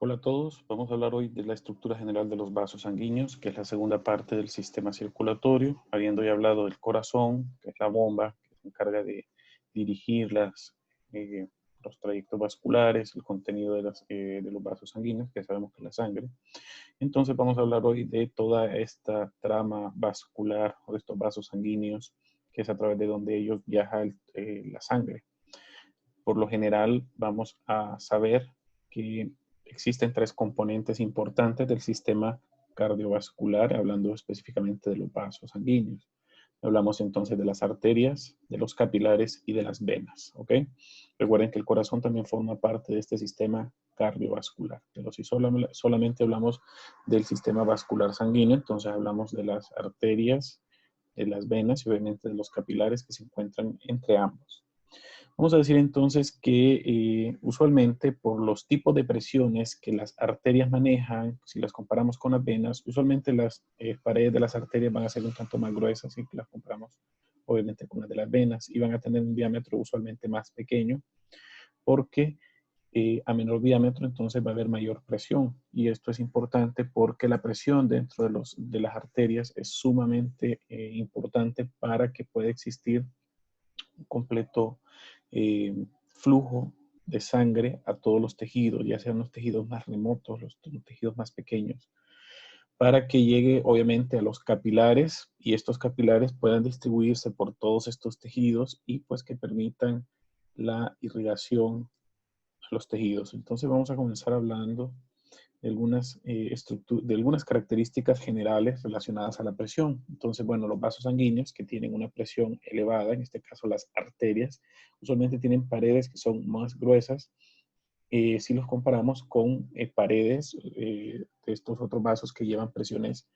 Hola a todos, vamos a hablar hoy de la estructura general de los vasos sanguíneos, que es la segunda parte del sistema circulatorio, habiendo ya hablado del corazón, que es la bomba, que se encarga de dirigir los trayectos vasculares, el contenido de los vasos sanguíneos, que sabemos que es la sangre. Entonces vamos a hablar hoy de toda esta trama vascular o de estos vasos sanguíneos, que es a través de donde ellos viaja la sangre. Por lo general vamos a saber que existen tres componentes importantes del sistema cardiovascular, hablando específicamente de los vasos sanguíneos. Hablamos entonces de las arterias, de los capilares y de las venas, ¿ok? Recuerden que el corazón también forma parte de este sistema cardiovascular, pero si solamente hablamos del sistema vascular sanguíneo, entonces hablamos de las arterias, de las venas y obviamente de los capilares que se encuentran entre ambos. Vamos a decir entonces que usualmente por los tipos de presiones que las arterias manejan, si las comparamos con las venas, usualmente las paredes de las arterias van a ser un tanto más gruesas si las comparamos obviamente con las de las venas y van a tener un diámetro usualmente más pequeño porque a menor diámetro entonces va a haber mayor presión y esto es importante porque la presión dentro de las arterias es sumamente importante para que pueda existir un completo flujo de sangre a todos los tejidos, ya sean los tejidos más remotos, los tejidos más pequeños, para que llegue obviamente a los capilares y estos capilares puedan distribuirse por todos estos tejidos y pues que permitan la irrigación a los tejidos. Entonces vamos a comenzar hablando de algunas características generales relacionadas a la presión. Entonces, bueno, los vasos sanguíneos que tienen una presión elevada, en este caso las arterias, usualmente tienen paredes que son más gruesas si los comparamos con paredes de estos otros vasos que llevan presiones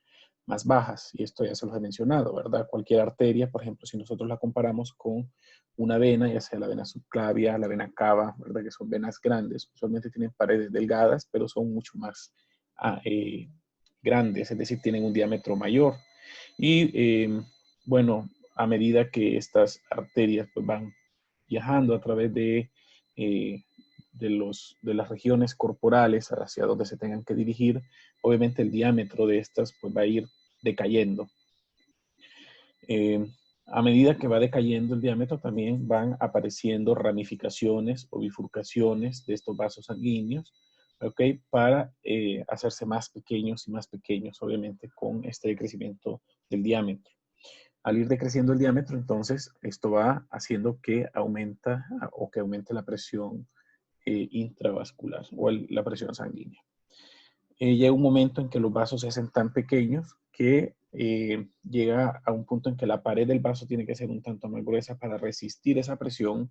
más bajas. Y esto ya se los he mencionado, ¿verdad? Cualquier arteria, por ejemplo, si nosotros la comparamos con una vena, ya sea la vena subclavia, la vena cava, ¿verdad? Que son venas grandes, usualmente tienen paredes delgadas, pero son mucho más ah, eh, grandes, es decir, tienen un diámetro mayor. Y bueno, a medida que estas arterias pues, van viajando a través eh, de las regiones corporales hacia donde se tengan que dirigir, obviamente el diámetro de estas pues, va a ir decayendo. Eh, a medida que va decayendo el diámetro, también van apareciendo ramificaciones o bifurcaciones de estos vasos sanguíneos, ¿ok? Para hacerse más pequeños, obviamente, con este crecimiento del diámetro. Al ir decreciendo el diámetro, entonces, esto va haciendo que que aumente la presión intravascular o la presión sanguínea. Llega un momento en que los vasos se hacen tan pequeños que llega a un punto en que la pared del vaso tiene que ser un tanto más gruesa para resistir esa presión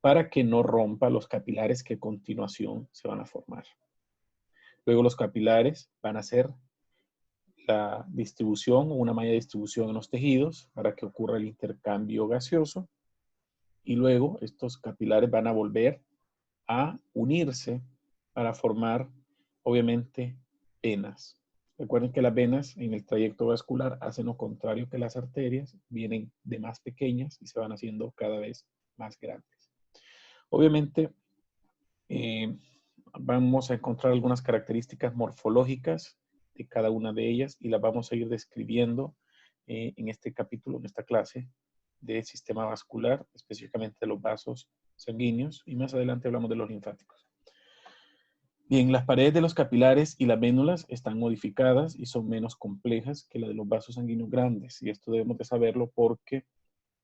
para que no rompa los capilares que a continuación se van a formar. Luego los capilares van a hacer la distribución o una malla de distribución en los tejidos para que ocurra el intercambio gaseoso y luego estos capilares van a volver a unirse para formar, obviamente, venas. Recuerden que las venas en el trayecto vascular hacen lo contrario que las arterias, vienen de más pequeñas y se van haciendo cada vez más grandes. Obviamente, eh, vamos a encontrar algunas características morfológicas de cada una de ellas y las vamos a ir describiendo en este capítulo, en esta clase del sistema vascular, específicamente de los vasos sanguíneos y más adelante hablamos de los linfáticos. Bien, las paredes de los capilares y las vénulas están modificadas y son menos complejas que las de los vasos sanguíneos grandes. Y esto debemos de saberlo porque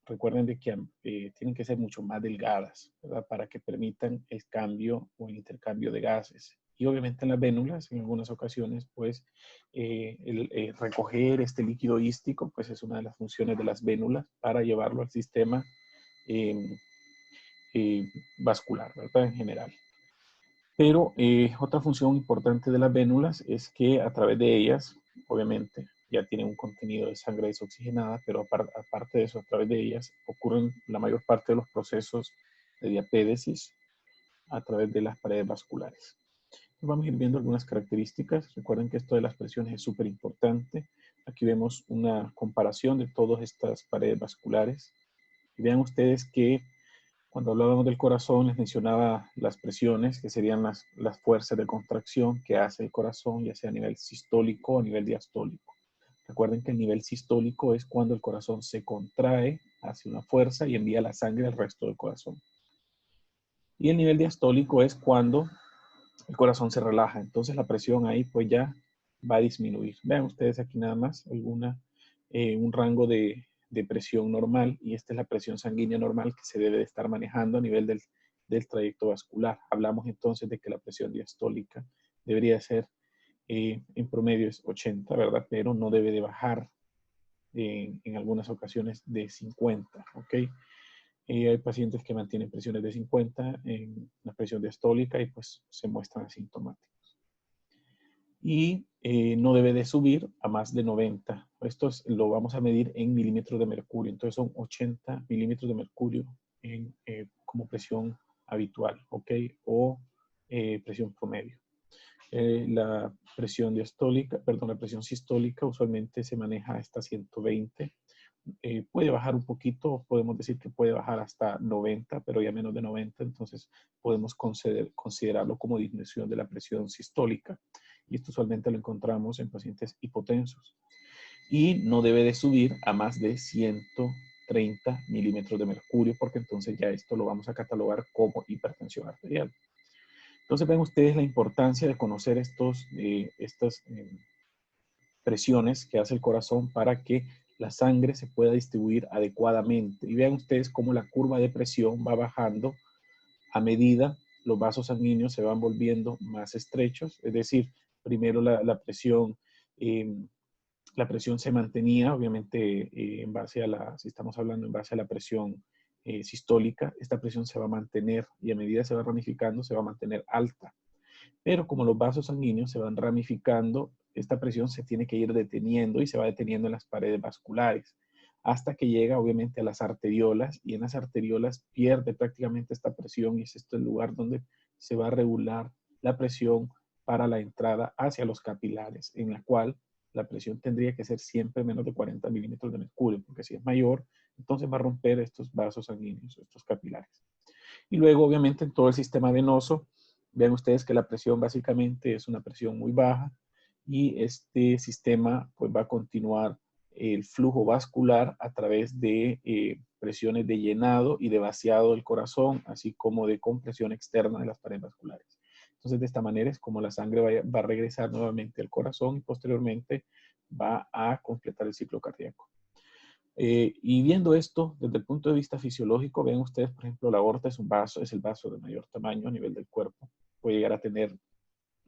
recuerden de que tienen que ser mucho más delgadas, ¿verdad? Para que permitan el cambio o el intercambio de gases. Y obviamente en las vénulas, en algunas ocasiones, pues recoger este líquido ístico, pues es una de las funciones de las vénulas para llevarlo al sistema eh, vascular, ¿verdad? En general. Pero otra función importante de las vénulas es que a través de ellas, obviamente, ya tienen un contenido de sangre desoxigenada, pero aparte de eso, a través de ellas ocurren la mayor parte de los procesos de diapédesis a través de las paredes vasculares. Vamos a ir viendo algunas características. Recuerden que esto de las presiones es súper importante. Aquí vemos una comparación de todas estas paredes vasculares. Y vean ustedes que Cuando hablábamos del corazón, les mencionaba las presiones, que serían las fuerzas de contracción que hace el corazón, ya sea a nivel sistólico o a nivel diastólico. Recuerden que el nivel sistólico es cuando el corazón se contrae, hace una fuerza y envía la sangre al resto del corazón. Y el nivel diastólico es cuando el corazón se relaja. Entonces la presión ahí pues ya va a disminuir. Vean ustedes aquí nada más un rango de presión normal, y esta es la presión sanguínea normal que se debe de estar manejando a nivel del trayecto vascular. Hablamos entonces de que la presión diastólica debería ser en promedio es 80, ¿verdad? Pero no debe de bajar en algunas ocasiones de 50, ¿ok? Hay pacientes que mantienen presiones de 50 en la presión diastólica y pues se muestran asintomáticos. Y no debe de subir a más de 90. Esto lo vamos a medir en milímetros de mercurio. Entonces son 80 milímetros de mercurio como presión habitual, ¿ok? O presión promedio. La presión diastólica, perdón, la presión sistólica usualmente se maneja hasta 120. Puede bajar un poquito, podemos decir que puede bajar hasta 90, pero ya menos de 90, entonces podemos considerarlo como disminución de la presión sistólica. Y esto usualmente lo encontramos en pacientes hipotensos. Y no debe de subir a más de 130 milímetros de mercurio, porque entonces ya esto lo vamos a catalogar como hipertensión arterial. Entonces ven ustedes la importancia de conocer estas presiones que hace el corazón para que la sangre se pueda distribuir adecuadamente. Y vean ustedes cómo la curva de presión va bajando a medida los vasos sanguíneos se van volviendo más estrechos. Es decir, primero la presión se mantenía, obviamente, en base a si estamos hablando en base a la presión sistólica, esta presión se va a mantener y a medida se va ramificando, se va a mantener alta. Pero como los vasos sanguíneos se van ramificando, esta presión se tiene que ir deteniendo y se va deteniendo en las paredes vasculares hasta que llega obviamente a las arteriolas, y en las arteriolas pierde prácticamente esta presión, y es este el lugar donde se va a regular la presión para la entrada hacia los capilares, en la cual la presión tendría que ser siempre menos de 40 milímetros de mercurio, porque si es mayor, entonces va a romper estos vasos sanguíneos, estos capilares. Y luego obviamente en todo el sistema venoso, vean ustedes que la presión básicamente es una presión muy baja, y este sistema pues va a continuar el flujo vascular a través de presiones de llenado y de vaciado del corazón, así como de compresión externa de las paredes vasculares. Entonces de esta manera es como la sangre va a regresar nuevamente al corazón y posteriormente va a completar el ciclo cardíaco. Y viendo esto desde el punto de vista fisiológico, ven ustedes, por ejemplo, la aorta es el vaso de mayor tamaño a nivel del cuerpo. Puede llegar a tener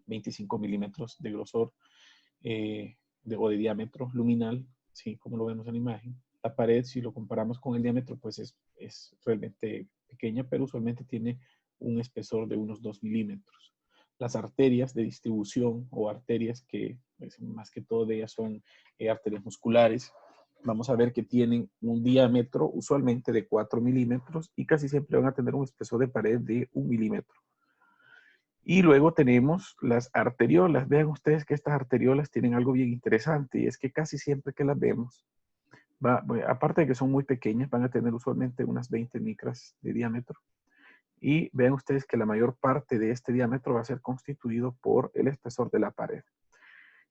25 milímetros de grosor o de diámetro luminal, ¿sí? Como lo vemos en la imagen. La pared, si lo comparamos con el diámetro, pues es realmente pequeña, pero usualmente tiene un espesor de unos 2 milímetros. Las arterias de distribución o arterias que pues, más que todo de ellas son arterias musculares, vamos a ver que tienen un diámetro usualmente de 4 milímetros y casi siempre van a tener un espesor de pared de 1 milímetro. Y luego tenemos las arteriolas. Vean ustedes que estas arteriolas tienen algo bien interesante, y es que casi siempre que las vemos, aparte de que son muy pequeñas, van a tener usualmente unas 20 micras de diámetro. Y vean ustedes que la mayor parte de este diámetro va a ser constituido por el espesor de la pared.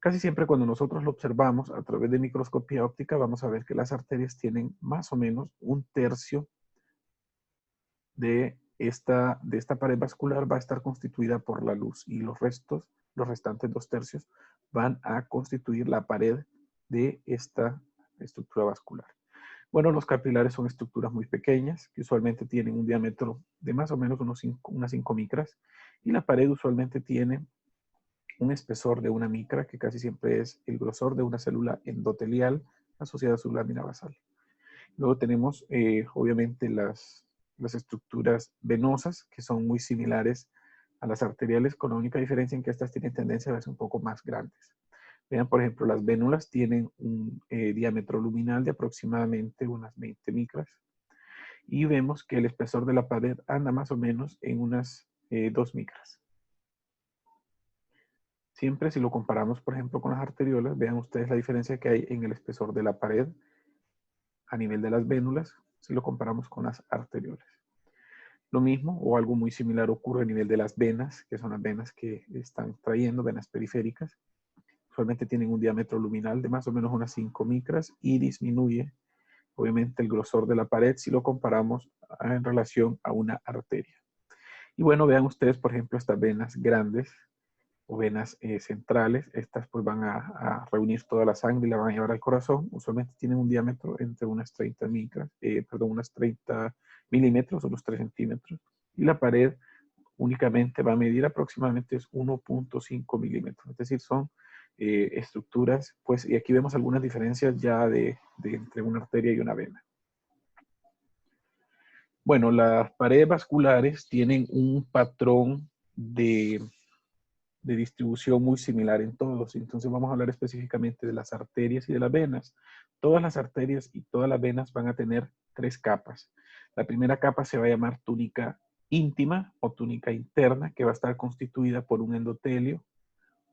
Casi siempre cuando nosotros lo observamos a través de microscopía óptica, vamos a ver que las arterias tienen más o menos 1/3 de esta pared vascular va a estar constituida por la luz, y los restantes 2/3 van a constituir la pared de esta estructura vascular. Bueno, los capilares son estructuras muy pequeñas que usualmente tienen un diámetro de más o menos unas 5 micras, y la pared usualmente tiene un espesor de 1 micra, que casi siempre es el grosor de una célula endotelial asociada a su lámina basal. Luego tenemos obviamente las estructuras venosas, que son muy similares a las arteriales, con la única diferencia en que estas tienen tendencia a verse un poco más grandes. Vean, por ejemplo, las vénulas tienen un diámetro luminal de aproximadamente unas 20 micras, y vemos que el espesor de la pared anda más o menos en unas 2 micras. Siempre si lo comparamos, por ejemplo, con las arteriolas, vean ustedes la diferencia que hay en el espesor de la pared a nivel de las vénulas si lo comparamos con las arteriolas. Lo mismo o algo muy similar ocurre a nivel de las venas, que son las venas que están trayendo, venas periféricas. Usualmente tienen un diámetro luminal de más o menos unas 5 micras y disminuye, obviamente, el grosor de la pared si lo comparamos en relación a una arteria. Y bueno, vean ustedes, por ejemplo, estas venas grandes o venas centrales. Estas pues van a reunir toda la sangre y la van a llevar al corazón. Usualmente tienen un diámetro entre unas 30 micras, unas 30 milímetros o unos 3 centímetros. Y la pared únicamente va a medir aproximadamente 1.5 milímetros. Es decir, son estructuras, pues, y aquí vemos algunas diferencias ya de entre una arteria y una vena. Bueno, las paredes vasculares tienen un patrón de distribución muy similar en todos. Entonces vamos a hablar específicamente de las arterias y de las venas. Todas las arterias y todas las venas van a tener 3 capas. La primera capa se va a llamar túnica íntima o túnica interna, que va a estar constituida por un endotelio.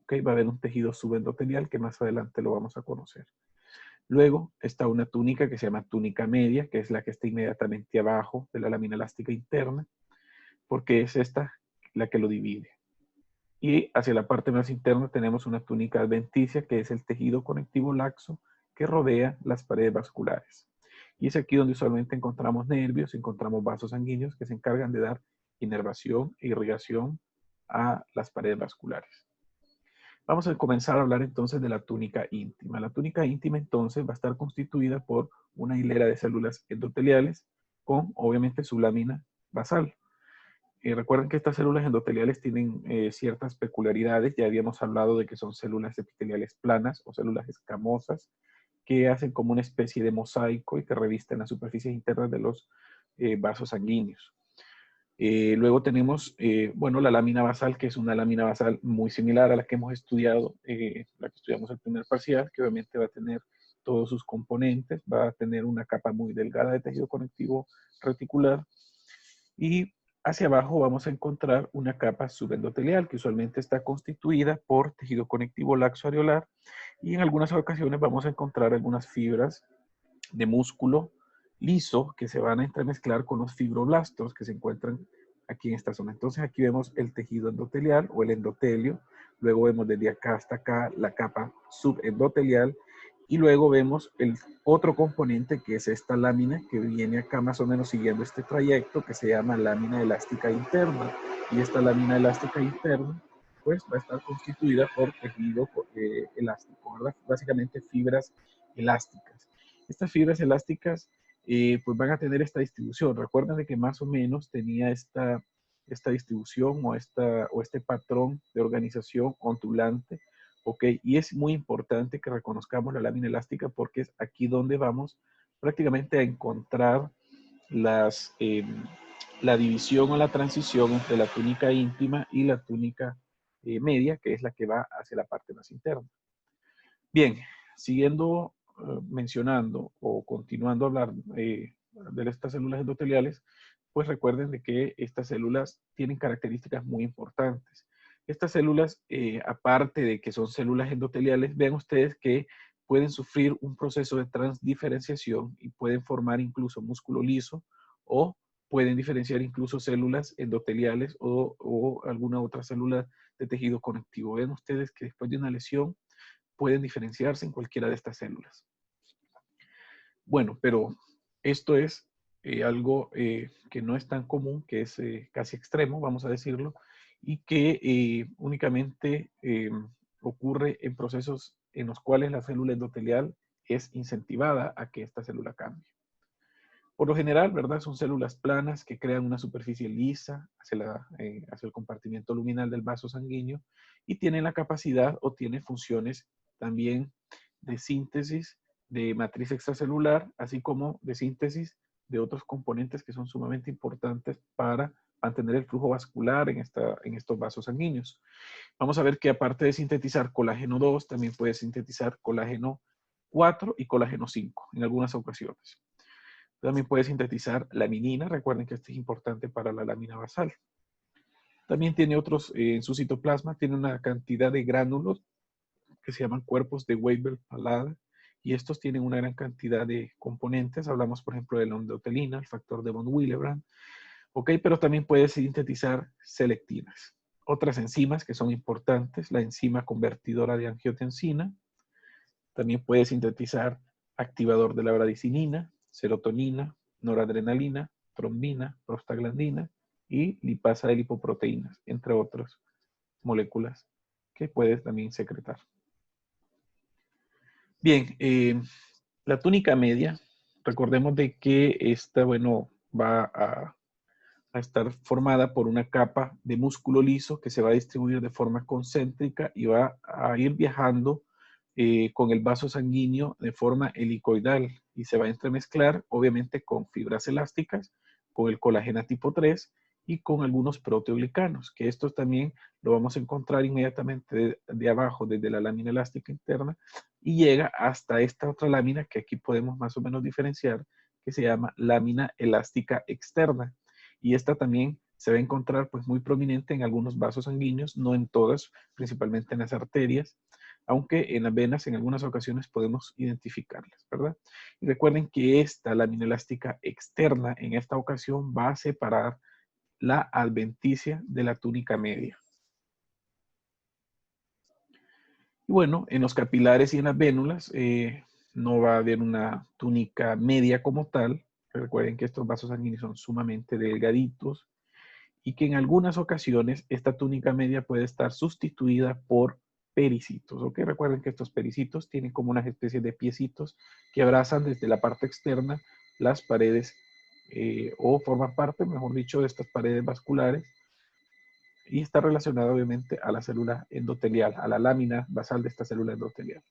¿Okay? Va a haber un tejido subendotelial que más adelante lo vamos a conocer. Luego está una túnica que se llama túnica media, que es la que está inmediatamente abajo de la lámina elástica interna, porque es esta la que lo divide. Y hacia la parte más interna tenemos una túnica adventicia, que es el tejido conectivo laxo que rodea las paredes vasculares. Y es aquí donde usualmente encontramos nervios, encontramos vasos sanguíneos que se encargan de dar inervación e irrigación a las paredes vasculares. Vamos a comenzar a hablar entonces de la túnica íntima. La túnica íntima entonces va a estar constituida por una hilera de células endoteliales con obviamente su lámina basal. Recuerden que estas células endoteliales tienen ciertas peculiaridades. Ya habíamos hablado de que son células epiteliales planas o células escamosas que hacen como una especie de mosaico y que revisten las superficies internas de los vasos sanguíneos. Luego tenemos, bueno, la lámina basal, que es una lámina basal muy similar a la que hemos estudiado, la que estudiamos el primer parcial, que obviamente va a tener todos sus componentes, va a tener una capa muy delgada de tejido conectivo reticular y hacia abajo vamos a encontrar una capa subendotelial que usualmente está constituida por tejido conectivo laxo areolar y en algunas ocasiones vamos a encontrar algunas fibras de músculo liso que se van a entremezclar con los fibroblastos que se encuentran aquí en esta zona. Entonces aquí vemos el tejido endotelial o el endotelio, luego vemos desde acá hasta acá la capa subendotelial y luego vemos el otro componente que es esta lámina que viene acá más o menos siguiendo este trayecto que se llama lámina elástica interna. Y esta lámina elástica interna pues va a estar constituida por tejido elástico, ¿verdad? Básicamente fibras elásticas. Estas fibras elásticas pues van a tener esta distribución. Recuerden de que más o menos tenía esta distribución o este patrón de organización ondulante. ¿Ok? Y es muy importante que reconozcamos la lámina elástica porque es aquí donde vamos prácticamente a encontrar la división o la transición entre la túnica íntima y la túnica media, que es la que va hacia la parte más interna. Bien, siguiendo mencionando o continuando a hablar de estas células endoteliales, pues recuerden de que estas células tienen características muy importantes. Estas células, aparte de que son células endoteliales, vean ustedes que pueden sufrir un proceso de transdiferenciación y pueden formar incluso músculo liso o pueden diferenciar incluso células endoteliales o alguna otra célula de tejido conectivo. Vean ustedes que después de una lesión pueden diferenciarse en cualquiera de estas células. Bueno, pero esto es algo que no es tan común, que es casi extremo, vamos a decirlo, y que únicamente ocurre en procesos en los cuales la célula endotelial es incentivada a que esta célula cambie. Por lo general, ¿verdad? Son células planas que crean una superficie lisa hacia el compartimiento luminal del vaso sanguíneo y tienen la capacidad o tienen funciones también de síntesis de matriz extracelular, así como de síntesis de otros componentes que son sumamente importantes para mantener el flujo vascular en estos vasos sanguíneos. Vamos a ver que aparte de sintetizar colágeno 2, también puede sintetizar colágeno 4 y colágeno 5 en algunas ocasiones. También puede sintetizar laminina, recuerden que esto es importante para la lámina basal. También tiene otros, en su citoplasma, tiene una cantidad de gránulos que se llaman cuerpos de Weber-Palade, y estos tienen una gran cantidad de componentes. Hablamos, por ejemplo, de la endotelina, el factor de von Willebrand, ¿Ok? Pero también puede sintetizar selectinas. Otras enzimas que son importantes, la enzima convertidora de angiotensina, también puede sintetizar activador de la bradicinina, serotonina, noradrenalina, trombina, prostaglandina y lipasa de lipoproteínas, entre otras moléculas que puedes también secretar. Bien, la túnica media, recordemos de que esta, bueno, va a estar formada por una capa de músculo liso que se va a distribuir de forma concéntrica y va a ir viajando con el vaso sanguíneo de forma helicoidal y se va a entremezclar obviamente con fibras elásticas, con el colágeno tipo 3 y con algunos proteoglicanos, que estos también lo vamos a encontrar inmediatamente de abajo, desde la lámina elástica interna, y llega hasta esta otra lámina que aquí podemos más o menos diferenciar, que se llama lámina elástica externa. Y esta también se va a encontrar pues muy prominente en algunos vasos sanguíneos, no en todas, principalmente en las arterias, aunque en las venas en algunas ocasiones podemos identificarlas, ¿verdad? Y recuerden que esta lámina elástica externa en esta ocasión va a separar la adventicia de la túnica media. Y bueno, en los capilares y en las vénulas no va a haber una túnica media como tal. Recuerden que estos vasos sanguíneos son sumamente delgaditos y que en algunas ocasiones esta túnica media puede estar sustituida por pericitos. ¿Ok? Recuerden que estos pericitos tienen como unas especies de piecitos que abrazan desde la parte externa las paredes o forman parte, mejor dicho, de estas paredes vasculares y está relacionada obviamente a la célula endotelial, a la lámina basal de esta célula endotelial.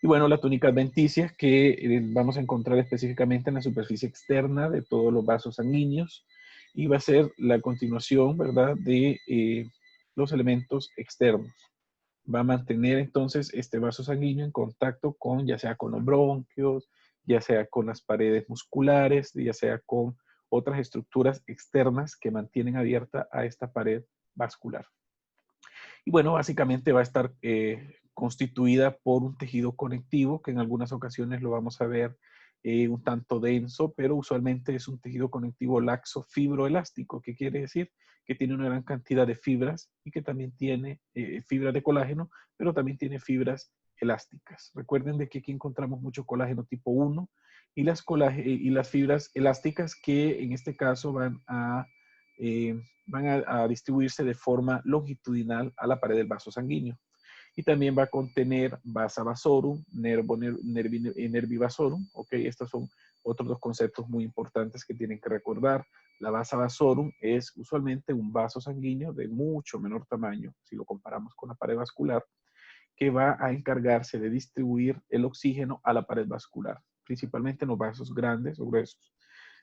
Y bueno, la túnica adventicia que vamos a encontrar específicamente en la superficie externa de todos los vasos sanguíneos y va a ser la continuación, ¿verdad?, de los elementos externos. Va a mantener entonces este vaso sanguíneo en contacto con, ya sea con los bronquios, ya sea con las paredes musculares, ya sea con otras estructuras externas que mantienen abierta a esta pared vascular. Y bueno, básicamente va a estar constituida por un tejido conectivo, que en algunas ocasiones lo vamos a ver un tanto denso, pero usualmente es un tejido conectivo laxo fibroelástico, que quiere decir que tiene una gran cantidad de fibras y que también tiene fibras de colágeno, pero también tiene fibras elásticas. Recuerden de que aquí encontramos mucho colágeno tipo 1 y las fibras elásticas que en este caso van a distribuirse de forma longitudinal a la pared del vaso sanguíneo. Y también va a contener vasa vasorum, nervi vasorum. Ok, estos son otros dos conceptos muy importantes que tienen que recordar. La vasa vasorum es usualmente un vaso sanguíneo de mucho menor tamaño, si lo comparamos con la pared vascular, que va a encargarse de distribuir el oxígeno a la pared vascular, principalmente en los vasos grandes o gruesos.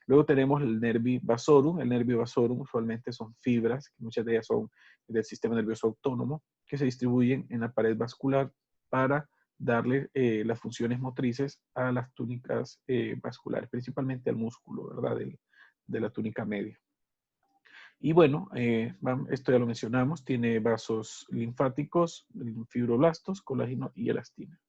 Luego tenemos el nervi vasorum. El nervi vasorum usualmente son fibras, muchas de ellas son del sistema nervioso autónomo, que se distribuyen en la pared vascular para darle las funciones motrices a las túnicas vasculares, principalmente al músculo, ¿verdad? De la túnica media. Y bueno, esto ya lo mencionamos, tiene vasos linfáticos, fibroblastos, colágeno y elastina.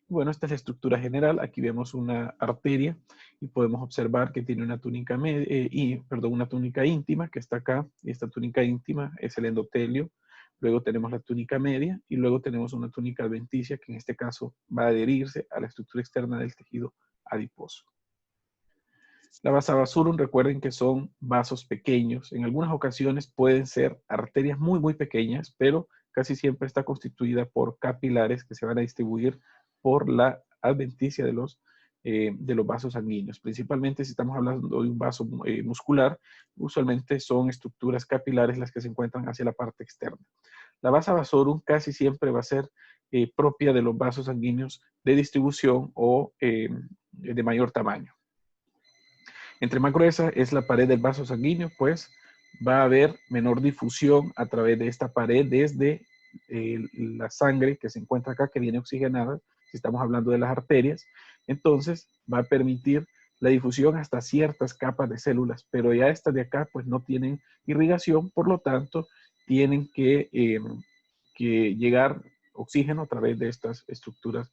Bueno, esta es la estructura general. Aquí vemos una arteria y podemos observar que tiene una túnica, una túnica íntima que está acá. Y esta túnica íntima es el endotelio. Luego tenemos la túnica media y luego tenemos una túnica adventicia que en este caso va a adherirse a la estructura externa del tejido adiposo. La vasa vasorum, recuerden que son vasos pequeños. En algunas ocasiones pueden ser arterias muy, muy pequeñas, pero casi siempre está constituida por capilares que se van a distribuir por la adventicia de los vasos sanguíneos. Principalmente si estamos hablando de un vaso muscular, usualmente son estructuras capilares las que se encuentran hacia la parte externa. La vasa vasorum casi siempre va a ser propia de los vasos sanguíneos de distribución o de mayor tamaño. Entre más gruesa es la pared del vaso sanguíneo, pues va a haber menor difusión a través de esta pared desde la sangre que se encuentra acá, que viene oxigenada, si estamos hablando de las arterias. Entonces va a permitir la difusión hasta ciertas capas de células, pero ya estas de acá pues no tienen irrigación, por lo tanto tienen que llegar oxígeno a través de estas estructuras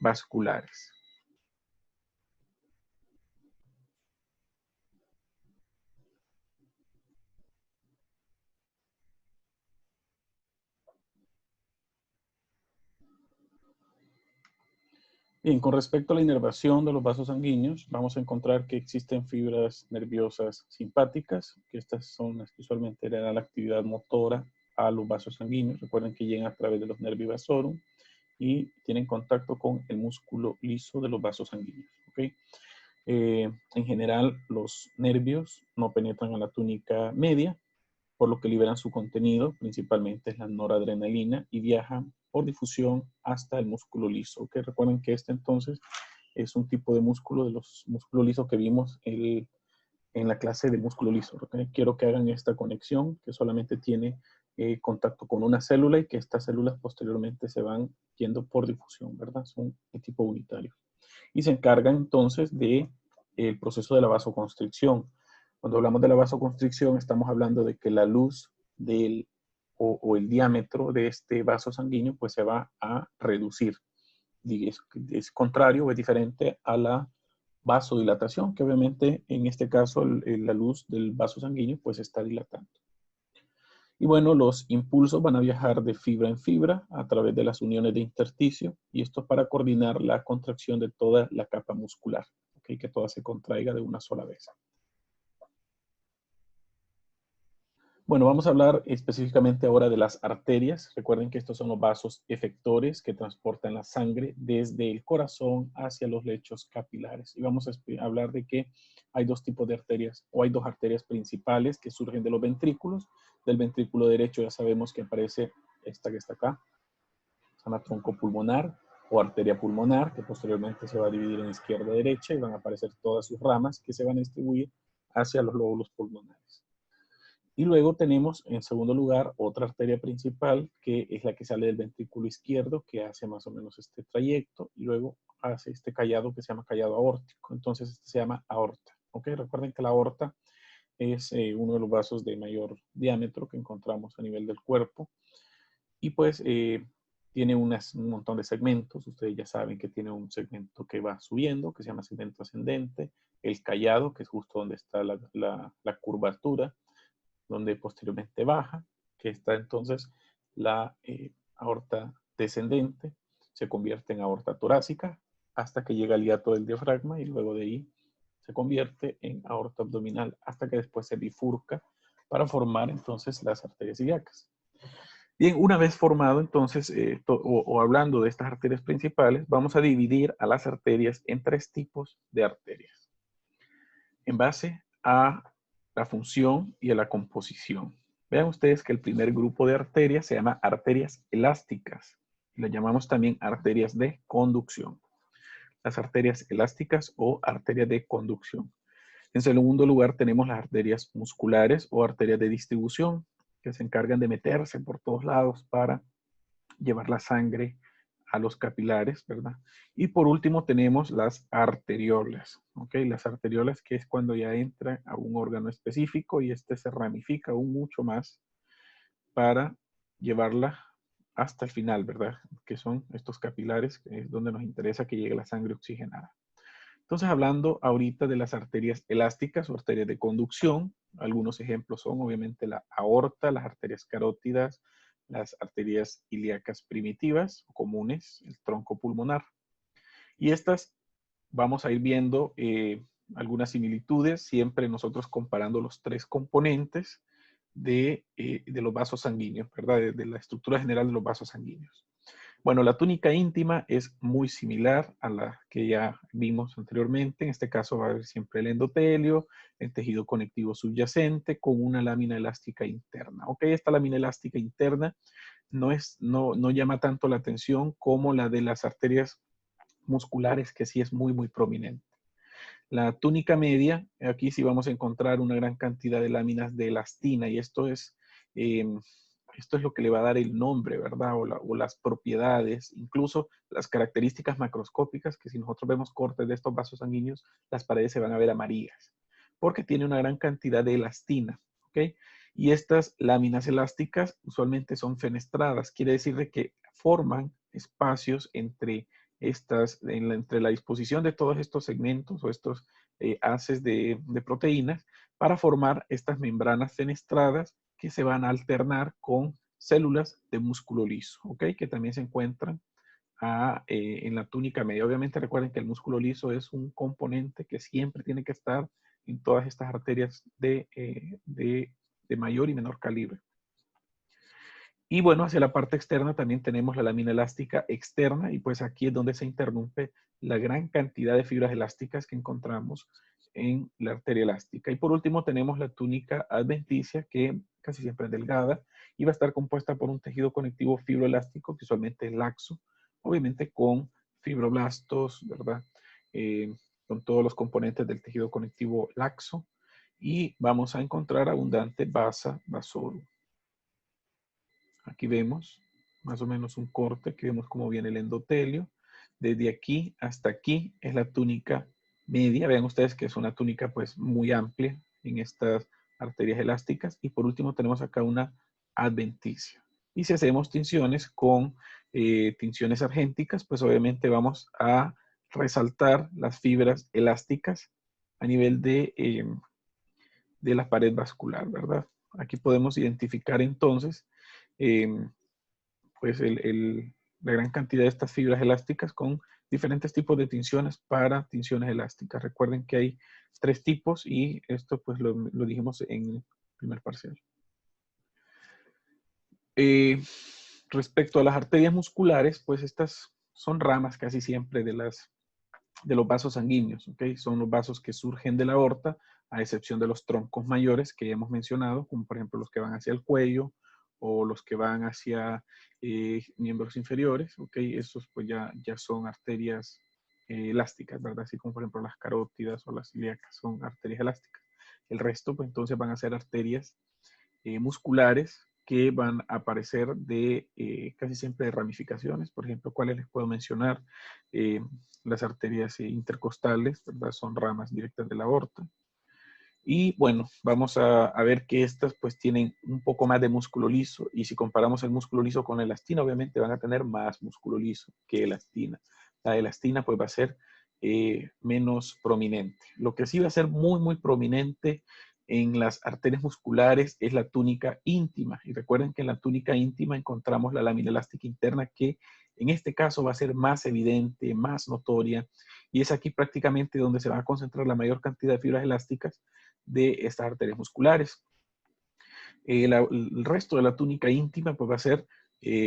vasculares. Bien, con respecto a la inervación de los vasos sanguíneos, vamos a encontrar que existen fibras nerviosas simpáticas, que estas son las que usualmente le dan la actividad motora a los vasos sanguíneos. Recuerden que llegan a través de los nervi vasorum y tienen contacto con el músculo liso de los vasos sanguíneos. ¿Okay? En general, los nervios no penetran a la túnica media, por lo que liberan su contenido, principalmente es la noradrenalina, y viajan por difusión hasta el músculo liso. ¿Okay? Recuerden que este entonces es un tipo de músculo de los músculos lisos que vimos en la clase de músculo liso. ¿Okay? Quiero que hagan esta conexión que solamente tiene contacto con una célula y que estas células posteriormente se van yendo por difusión, ¿verdad? Son de tipo unitario. Y se encargan entonces de el proceso de la vasoconstricción. Cuando hablamos de la vasoconstricción, estamos hablando de que la luz o el diámetro de este vaso sanguíneo pues se va a reducir. Es contrario o es diferente a la vasodilatación, que obviamente en este caso la luz del vaso sanguíneo pues está dilatando. Y bueno, los impulsos van a viajar de fibra en fibra a través de las uniones de intersticio, y esto es para coordinar la contracción de toda la capa muscular, ¿okay? Que toda se contraiga de una sola vez. Bueno, vamos a hablar específicamente ahora de las arterias. Recuerden que estos son los vasos efectores que transportan la sangre desde el corazón hacia los lechos capilares. Y vamos a hablar de que hay dos tipos de arterias, o hay dos arterias principales que surgen de los ventrículos. Del ventrículo derecho ya sabemos que aparece esta que está acá, se llama tronco pulmonar o arteria pulmonar, que posteriormente se va a dividir en izquierda y derecha y van a aparecer todas sus ramas que se van a distribuir hacia los lóbulos pulmonares. Y luego tenemos, en segundo lugar, otra arteria principal, que es la que sale del ventrículo izquierdo, que hace más o menos este trayecto, y luego hace este callado que se llama callado aórtico. Entonces, este se llama aorta. ¿Okay? Recuerden que la aorta es uno de los vasos de mayor diámetro que encontramos a nivel del cuerpo. Y pues tiene un montón de segmentos. Ustedes ya saben que tiene un segmento que va subiendo, que se llama segmento ascendente. El callado, que es justo donde está la curvatura, donde posteriormente baja, que está entonces la aorta descendente, se convierte en aorta torácica hasta que llega al hiato del diafragma y luego de ahí se convierte en aorta abdominal hasta que después se bifurca para formar entonces las arterias ilíacas. Bien, una vez formado entonces, o hablando de estas arterias principales, vamos a dividir a las arterias en tres tipos de arterias, en base a la función y a la composición. Vean ustedes que el primer grupo de arterias se llama arterias elásticas. Las llamamos también arterias de conducción. Las arterias elásticas o arterias de conducción. En segundo lugar tenemos las arterias musculares o arterias de distribución, que se encargan de meterse por todos lados para llevar la sangre a los capilares, ¿verdad? Y por último tenemos las arteriolas, ¿ok? Las arteriolas, que es cuando ya entra a un órgano específico y este se ramifica aún mucho más para llevarla hasta el final, ¿verdad? Que son estos capilares, que es donde nos interesa que llegue la sangre oxigenada. Entonces, hablando ahorita de las arterias elásticas o arterias de conducción, algunos ejemplos son obviamente la aorta, las arterias carótidas, las arterias ilíacas primitivas o comunes, el tronco pulmonar. Y estas vamos a ir viendo algunas similitudes, siempre nosotros comparando los tres componentes de los vasos sanguíneos, ¿verdad? De la estructura general de los vasos sanguíneos. Bueno, la túnica íntima es muy similar a la que ya vimos anteriormente. En este caso va a haber siempre el endotelio, el tejido conectivo subyacente con una lámina elástica interna. Ok, esta lámina elástica interna no llama tanto la atención como la de las arterias musculares, que sí es muy, muy prominente. La túnica media, aquí sí vamos a encontrar una gran cantidad de láminas de elastina y esto es lo que le va a dar el nombre, ¿verdad? O las propiedades, incluso las características macroscópicas, que si nosotros vemos cortes de estos vasos sanguíneos, las paredes se van a ver amarillas, porque tiene una gran cantidad de elastina, ¿ok? Y estas láminas elásticas usualmente son fenestradas, quiere decir de que forman espacios entre entre la disposición de todos estos segmentos o estos haces de proteínas para formar estas membranas fenestradas que se van a alternar con células de músculo liso, ¿ok? Que también se encuentran en la túnica media. Obviamente recuerden que el músculo liso es un componente que siempre tiene que estar en todas estas arterias de mayor y menor calibre. Y bueno, hacia la parte externa también tenemos la lámina elástica externa, y pues aquí es donde se interrumpe la gran cantidad de fibras elásticas que encontramos en la arteria elástica. Y por último tenemos la túnica adventicia, que casi siempre es delgada y va a estar compuesta por un tejido conectivo fibroelástico que usualmente es laxo, obviamente con fibroblastos, ¿verdad? Con todos los componentes del tejido conectivo laxo, y vamos a encontrar abundante vasa vasorum. Aquí vemos más o menos un corte, aquí vemos cómo viene el endotelio. Desde aquí hasta aquí es la túnica media. Vean ustedes que es una túnica pues muy amplia en estas arterias elásticas. Y por último tenemos acá una adventicia. Y si hacemos tinciones con tinciones argénticas, pues obviamente vamos a resaltar las fibras elásticas a nivel de la pared vascular, ¿verdad? Aquí podemos identificar entonces pues la gran cantidad de estas fibras elásticas con diferentes tipos de tinciones para tinciones elásticas. Recuerden que hay 3 tipos y esto pues lo dijimos en el primer parcial. Respecto a las arterias musculares, pues estas son ramas casi siempre de los vasos sanguíneos, ¿ok? Son los vasos que surgen de la aorta, a excepción de los troncos mayores que ya hemos mencionado, como por ejemplo los que van hacia el cuello o los que van hacia miembros inferiores, ¿ok? Esos pues ya son arterias elásticas, ¿verdad? Así como por ejemplo las carótidas o las ilíacas son arterias elásticas. El resto pues entonces van a ser arterias musculares que van a aparecer de casi siempre de ramificaciones. Por ejemplo, ¿cuáles les puedo mencionar? Las arterias intercostales, ¿verdad? Son ramas directas de la aorta. Y bueno, vamos a ver que estas pues tienen un poco más de músculo liso, y si comparamos el músculo liso con la elastina, obviamente van a tener más músculo liso que elastina. La elastina pues va a ser menos prominente. Lo que sí va a ser muy, muy prominente en las arterias musculares es la túnica íntima. Y recuerden que en la túnica íntima encontramos la lámina elástica interna, que en este caso va a ser más evidente, más notoria, y es aquí prácticamente donde se va a concentrar la mayor cantidad de fibras elásticas de estas arterias musculares. El resto de la túnica íntima pues va a ser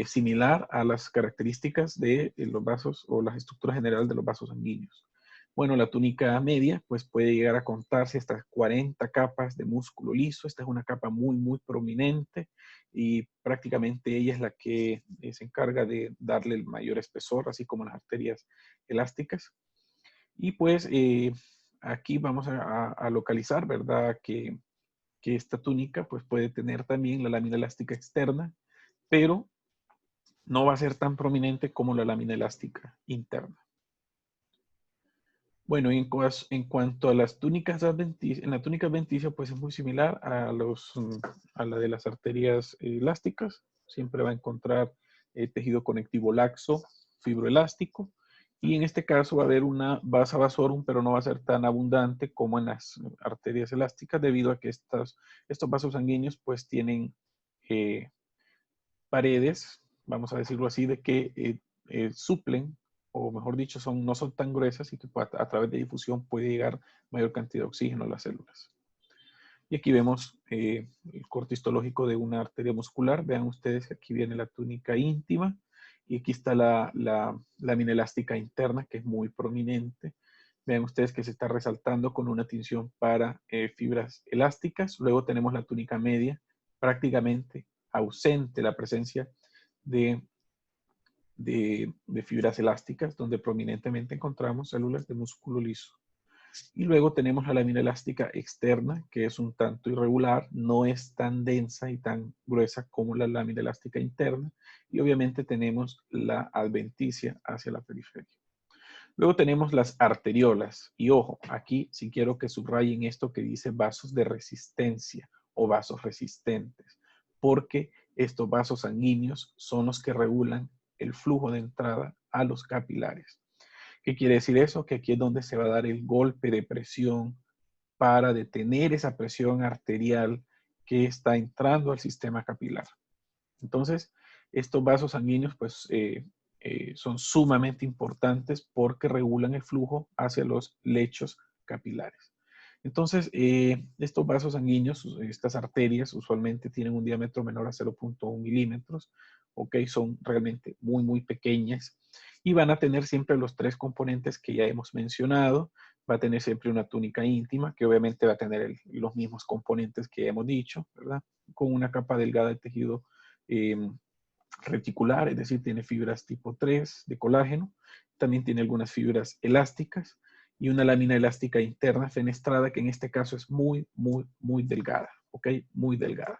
similar a las características de los vasos o las estructuras generales de los vasos sanguíneos. Bueno, la túnica media pues puede llegar a contarse hasta 40 capas de músculo liso. Esta es una capa muy, muy prominente y prácticamente ella es la que se encarga de darle el mayor espesor, así como las arterias elásticas. Y pues aquí vamos a localizar, ¿verdad? Que esta túnica pues puede tener también la lámina elástica externa, pero no va a ser tan prominente como la lámina elástica interna. Bueno, en cuanto a las túnicas adventicias, en la túnica adventicia pues es muy similar a la de las arterias elásticas. Siempre va a encontrar tejido conectivo laxo, fibroelástico, y en este caso va a haber una vasa vasorum, pero no va a ser tan abundante como en las arterias elásticas, debido a que estos vasos sanguíneos pues tienen paredes, vamos a decirlo así, de que suplen, o mejor dicho, no son tan gruesas, y que a través de difusión puede llegar mayor cantidad de oxígeno a las células. Y aquí vemos el corte histológico de una arteria muscular. Vean ustedes que aquí viene la túnica íntima, y aquí está la lámina elástica interna, que es muy prominente. Vean ustedes que se está resaltando con una tinción para fibras elásticas. Luego tenemos la túnica media, prácticamente ausente la presencia de fibras elásticas, donde prominentemente encontramos células de músculo liso. Y luego tenemos la lámina elástica externa, que es un tanto irregular, no es tan densa y tan gruesa como la lámina elástica interna. Y obviamente tenemos la adventicia hacia la periferia. Luego tenemos las arteriolas. Y ojo, aquí sí quiero que subrayen esto que dice vasos de resistencia o vasos resistentes, porque estos vasos sanguíneos son los que regulan el flujo de entrada a los capilares. ¿Qué quiere decir eso? Que aquí es donde se va a dar el golpe de presión para detener esa presión arterial que está entrando al sistema capilar. Entonces, estos vasos sanguíneos pues son sumamente importantes porque regulan el flujo hacia los lechos capilares. Entonces, estos vasos sanguíneos, estas arterias, usualmente tienen un diámetro menor a 0.1 milímetros, ¿ok? Son realmente muy, muy pequeñas y van a tener siempre los tres componentes que ya hemos mencionado. Va a tener siempre una túnica íntima, que obviamente va a tener los mismos componentes que hemos dicho, ¿verdad? Con una capa delgada de tejido reticular, es decir, tiene fibras tipo 3 de colágeno, también tiene algunas fibras elásticas y una lámina elástica interna fenestrada que en este caso es muy, muy, muy delgada, ¿ok? Muy delgada.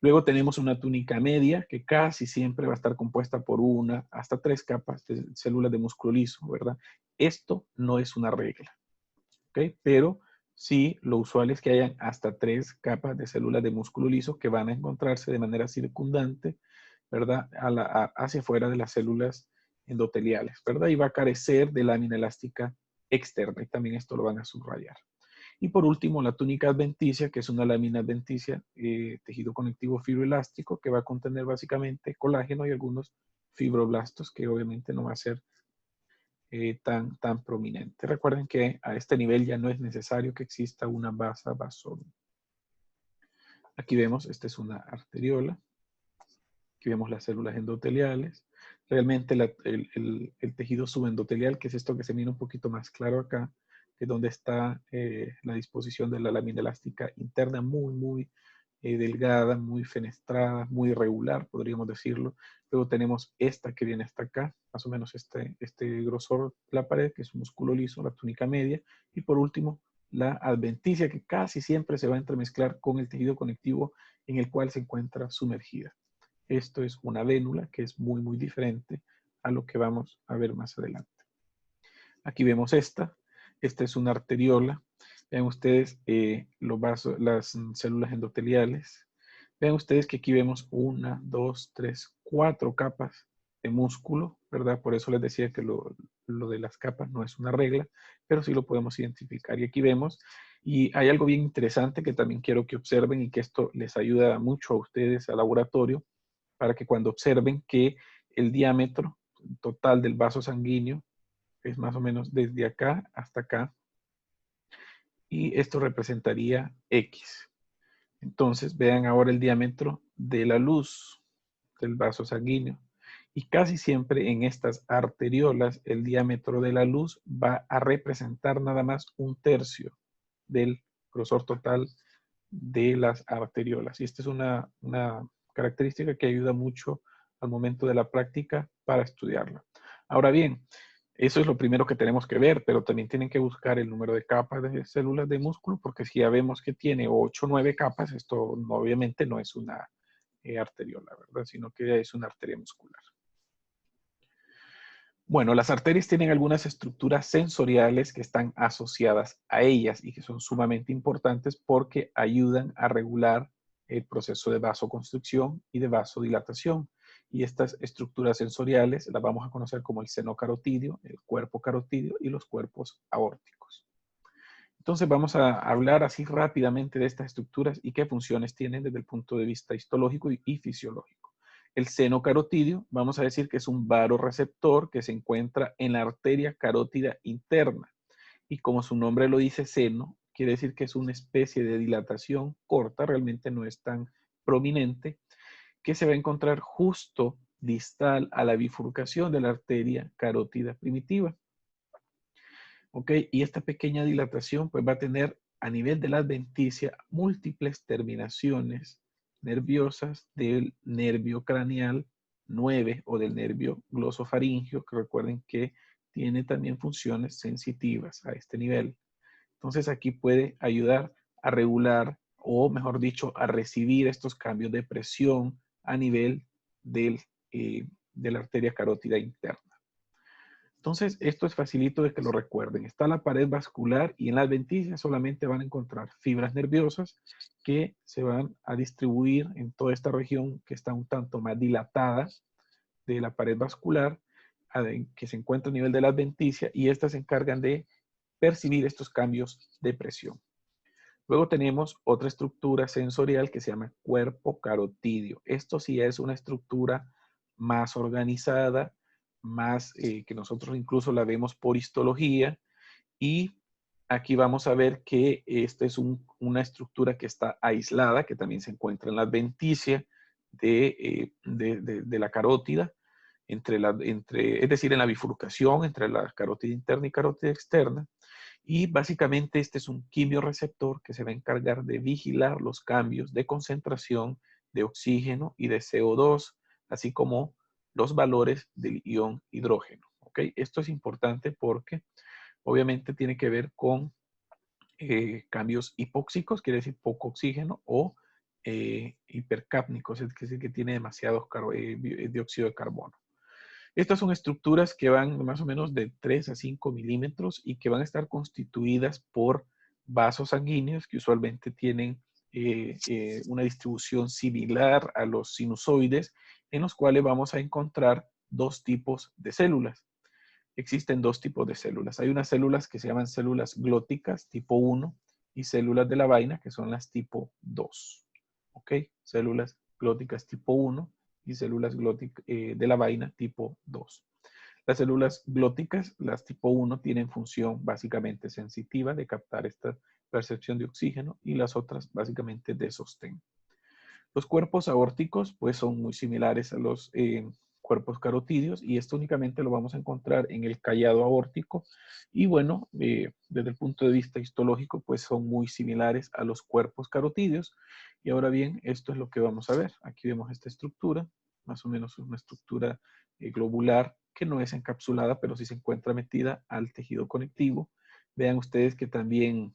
Luego tenemos una túnica media que casi siempre va a estar compuesta por una hasta 3 capas de células de músculo liso, ¿verdad? Esto no es una regla, ¿ok? Pero sí, lo usual es que hayan hasta 3 capas de células de músculo liso que van a encontrarse de manera circundante, ¿verdad? Hacia afuera de las células endoteliales, ¿verdad? Y va a carecer de lámina elástica externa y también esto lo van a subrayar. Y por último, la túnica adventicia, que es una lámina adventicia, tejido conectivo fibroelástico, que va a contener básicamente colágeno y algunos fibroblastos, que obviamente no va a ser tan prominente. Recuerden que a este nivel ya no es necesario que exista una vasa basal. Aquí vemos, esta es una arteriola. Aquí vemos las células endoteliales. Realmente el tejido subendotelial, que es esto que se mira un poquito más claro acá, que es donde está la disposición de la lámina elástica interna, muy, muy delgada, muy fenestrada, muy irregular, podríamos decirlo. Luego tenemos esta que viene hasta acá, más o menos este grosor de la pared, que es un músculo liso, la túnica media. Y por último, la adventicia, que casi siempre se va a entremezclar con el tejido conectivo en el cual se encuentra sumergida. Esto es una vénula que es muy, muy diferente a lo que vamos a ver más adelante. Aquí vemos esta. Esta es una arteriola. Vean ustedes los vasos, las células endoteliales. Vean ustedes que aquí vemos 1, 2, 3, 4 capas de músculo, ¿verdad? Por eso les decía que lo de las capas no es una regla, pero sí lo podemos identificar. Y aquí vemos, y hay algo bien interesante que también quiero que observen y que esto les ayuda mucho a ustedes al laboratorio, para que cuando observen que el diámetro total del vaso sanguíneo es más o menos desde acá hasta acá, y esto representaría X. Entonces, vean ahora el diámetro de la luz del vaso sanguíneo. Y casi siempre en estas arteriolas, el diámetro de la luz va a representar nada más 1/3 del grosor total de las arteriolas. Y esta es una característica que ayuda mucho al momento de la práctica para estudiarla. Ahora bien, eso es lo primero que tenemos que ver, pero también tienen que buscar el número de capas de células de músculo, porque si ya vemos que tiene 8 o 9 capas, esto obviamente no es una arteriola, ¿verdad? Sino que es una arteria muscular. Bueno, las arterias tienen algunas estructuras sensoriales que están asociadas a ellas y que son sumamente importantes porque ayudan a regular el proceso de vasoconstricción y de vasodilatación. Y estas estructuras sensoriales las vamos a conocer como el seno carotidio, el cuerpo carotidio y los cuerpos aórticos. Entonces vamos a hablar así rápidamente de estas estructuras y qué funciones tienen desde el punto de vista histológico y fisiológico. El seno carotidio, vamos a decir que es un varoreceptor que se encuentra en la arteria carótida interna. Y como su nombre lo dice, seno, quiere decir que es una especie de dilatación corta, realmente no es tan prominente, que se va a encontrar justo distal a la bifurcación de la arteria carótida primitiva. ¿Ok? Y esta pequeña dilatación pues va a tener a nivel de la adventicia múltiples terminaciones nerviosas del nervio craneal 9 o del nervio glosofaringio, que recuerden que tiene también funciones sensitivas a este nivel. Entonces aquí puede ayudar a regular o mejor dicho a recibir estos cambios de presión a nivel de la arteria carótida interna. Entonces, esto es facilito de que lo recuerden. Está la pared vascular y en la adventicia solamente van a encontrar fibras nerviosas que se van a distribuir en toda esta región que está un tanto más dilatada de la pared vascular, que se encuentra a nivel de la adventicia, y estas se encargan de percibir estos cambios de presión. Luego tenemos otra estructura sensorial que se llama cuerpo carotidio. Esto sí es una estructura más organizada, más, que nosotros incluso la vemos por histología, y aquí vamos a ver que esta es una estructura que está aislada, que también se encuentra en la adventicia de la carótida, es decir, en la bifurcación entre la carótida interna y carótida externa. Y básicamente este es un quimiorreceptor que se va a encargar de vigilar los cambios de concentración de oxígeno y de CO2, así como los valores del ion hidrógeno. ¿Ok? Esto es importante porque obviamente tiene que ver con cambios hipóxicos, quiere decir poco oxígeno, o hipercápnicos, es decir, que tiene demasiado dióxido de carbono. Estas son estructuras que van más o menos de 3 a 5 milímetros y que van a estar constituidas por vasos sanguíneos que usualmente tienen una distribución similar a los sinusoides, en los cuales vamos a encontrar dos tipos de células. Existen dos tipos de células. Hay unas células que se llaman células glóticas tipo 1 y células de la vaina que son las tipo 2. ¿Ok? Células glóticas tipo 1 y células de la vaina tipo 2. Las células glóticas, las tipo 1, tienen función básicamente sensitiva de captar esta percepción de oxígeno y las otras básicamente de sostén. Los cuerpos aórticos pues son muy similares a los cuerpos carotídeos y esto únicamente lo vamos a encontrar en el callado aórtico y bueno, desde el punto de vista histológico pues son muy similares a los cuerpos carotídeos. Y ahora bien, esto es lo que vamos a ver. Aquí vemos esta estructura, más o menos una estructura globular que no es encapsulada, pero sí se encuentra metida al tejido conectivo. Vean ustedes que también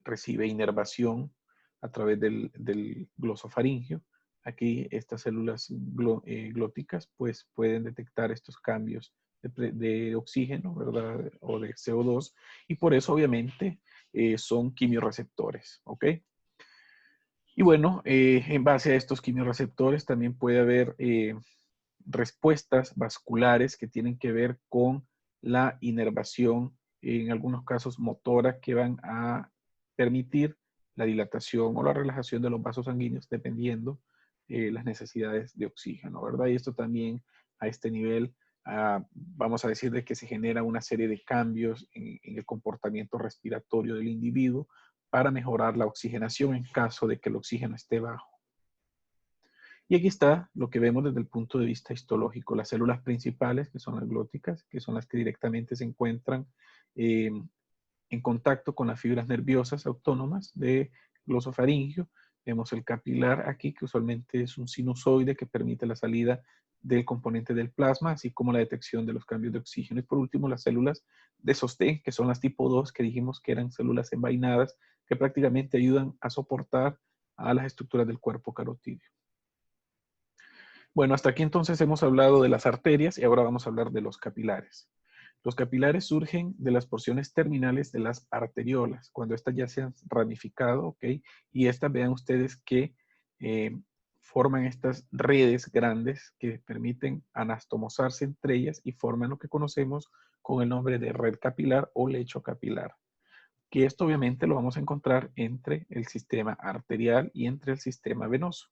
recibe inervación a través del glosofaringio. Aquí estas células glóticas pues pueden detectar estos cambios de oxígeno, ¿verdad? O de CO2 y por eso obviamente son quimiorreceptores, ¿ok? Y bueno, en base a estos quimiorreceptores también puede haber respuestas vasculares que tienen que ver con la inervación, en algunos casos motora, que van a permitir la dilatación o la relajación de los vasos sanguíneos dependiendo las necesidades de oxígeno, ¿verdad? Y esto también a este nivel, vamos a decir de que se genera una serie de cambios en el comportamiento respiratorio del individuo para mejorar la oxigenación en caso de que el oxígeno esté bajo. Y aquí está lo que vemos desde el punto de vista histológico. Las células principales, que son las glóticas, que son las que directamente se encuentran en contacto con las fibras nerviosas autónomas de glosofaringio. Vemos el capilar aquí, que usualmente es un sinusoide que permite la salida del componente del plasma, así como la detección de los cambios de oxígeno. Y por último, las células de sostén, que son las tipo 2, que dijimos que eran células envainadas, que prácticamente ayudan a soportar a las estructuras del cuerpo carotídeo. Bueno, hasta aquí entonces hemos hablado de las arterias y ahora vamos a hablar de los capilares. Los capilares surgen de las porciones terminales de las arteriolas, cuando estas ya se han ramificado, ¿ok? Y estas, vean ustedes que forman estas redes grandes que permiten anastomosarse entre ellas y forman lo que conocemos con el nombre de red capilar o lecho capilar. Que esto obviamente lo vamos a encontrar entre el sistema arterial y entre el sistema venoso.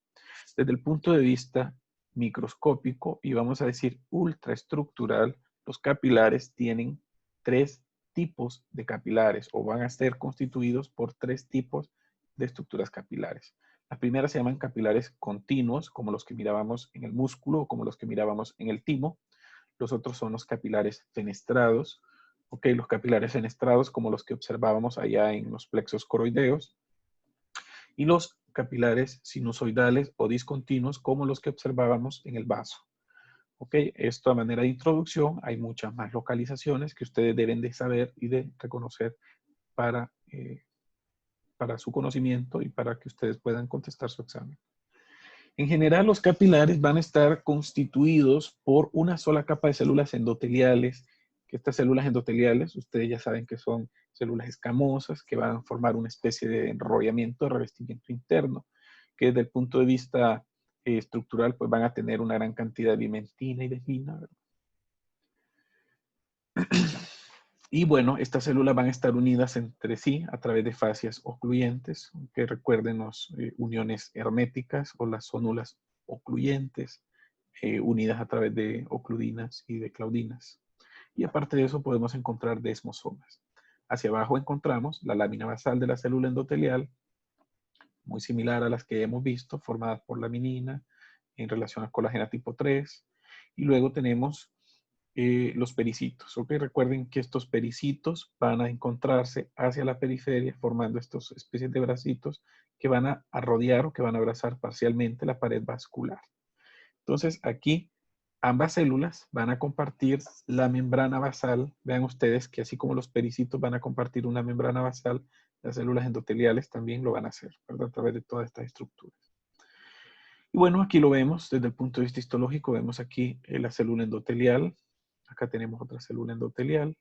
Desde el punto de vista microscópico y vamos a decir ultraestructural, los capilares tienen 3 tipos de capilares o van a ser constituidos por 3 tipos de estructuras capilares. Las primeras se llaman capilares continuos, como los que mirábamos en el músculo o como los que mirábamos en el timo. Los otros son los capilares fenestrados, ¿ok? Los capilares fenestrados como los que observábamos allá en los plexos coroideos. Y los capilares sinusoidales o discontinuos como los que observábamos en el vaso. ¿Ok? Esto a manera de introducción, hay muchas más localizaciones que ustedes deben de saber y de reconocer para su conocimiento y para que ustedes puedan contestar su examen. En general, los capilares van a estar constituidos por una sola capa de células endoteliales, que estas células endoteliales, ustedes ya saben que son células escamosas que van a formar una especie de enrollamiento de revestimiento interno, que desde el punto de vista estructural, pues van a tener una gran cantidad de bimentina y de gina, ¿verdad? Y bueno, estas células van a estar unidas entre sí a través de fascias ocluyentes, que recuerden las uniones herméticas o las zónulas ocluyentes. unidas a través de ocludinas y de claudinas. Y aparte de eso podemos encontrar desmosomas. Hacia abajo encontramos la lámina basal de la célula endotelial, muy similar a las que hemos visto, formadas por laminina en relación al colágeno tipo 3. Y luego tenemos los pericitos. ¿Okay? Recuerden que estos pericitos van a encontrarse hacia la periferia formando estas especies de bracitos que van a rodear o que van a abrazar parcialmente la pared vascular. Entonces aquí ambas células van a compartir la membrana basal. Vean ustedes que así como los pericitos van a compartir una membrana basal, las células endoteliales también lo van a hacer, ¿verdad? A través de todas estas estructuras. Y bueno, aquí lo vemos desde el punto de vista histológico. Vemos aquí la célula endotelial. Acá tenemos otra célula endotelial.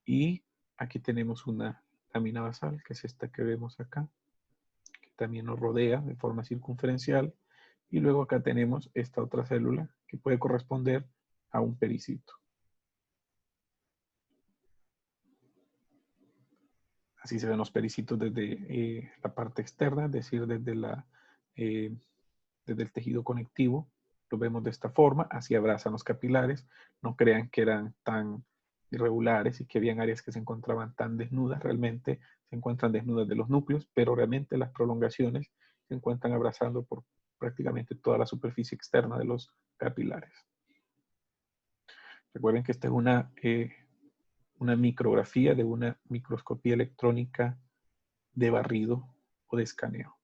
Y aquí tenemos una lámina basal, que es esta que vemos acá, que también nos rodea de forma circunferencial. Y luego acá tenemos esta otra célula que puede corresponder a un pericito. Así se ven los pericitos desde la parte externa, es decir, desde el tejido conectivo. Lo vemos de esta forma, así abrazan los capilares. No crean que eran tan irregulares y que habían áreas que se encontraban tan desnudas. Realmente se encuentran desnudas de los núcleos, pero realmente las prolongaciones se encuentran abrazando por prácticamente toda la superficie externa de los capilares. Recuerden que esta es una micrografía de una microscopía electrónica de barrido o de escaneo.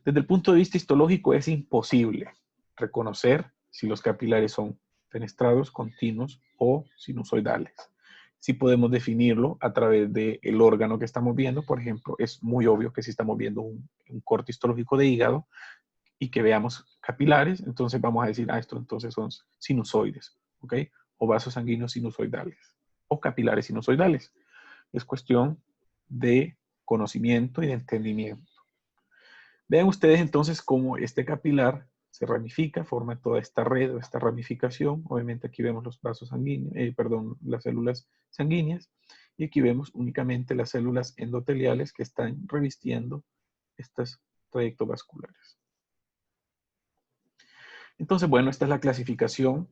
Desde el punto de vista histológico es imposible reconocer si los capilares son fenestrados, continuos o sinusoidales. Sí podemos definirlo a través del órgano que estamos viendo. Por ejemplo, es muy obvio que si estamos viendo un corte histológico de hígado y que veamos capilares, entonces vamos a decir, esto entonces son sinusoides, ¿ok? O vasos sanguíneos sinusoidales o capilares sinusoidales. Es cuestión de conocimiento y de entendimiento. Vean ustedes entonces cómo este capilar se ramifica, forma toda esta red o esta ramificación. Obviamente aquí vemos los vasos sanguíneos, las células sanguíneas, y aquí vemos únicamente las células endoteliales que están revistiendo estos trayectos vasculares. Entonces, bueno, esta es la clasificación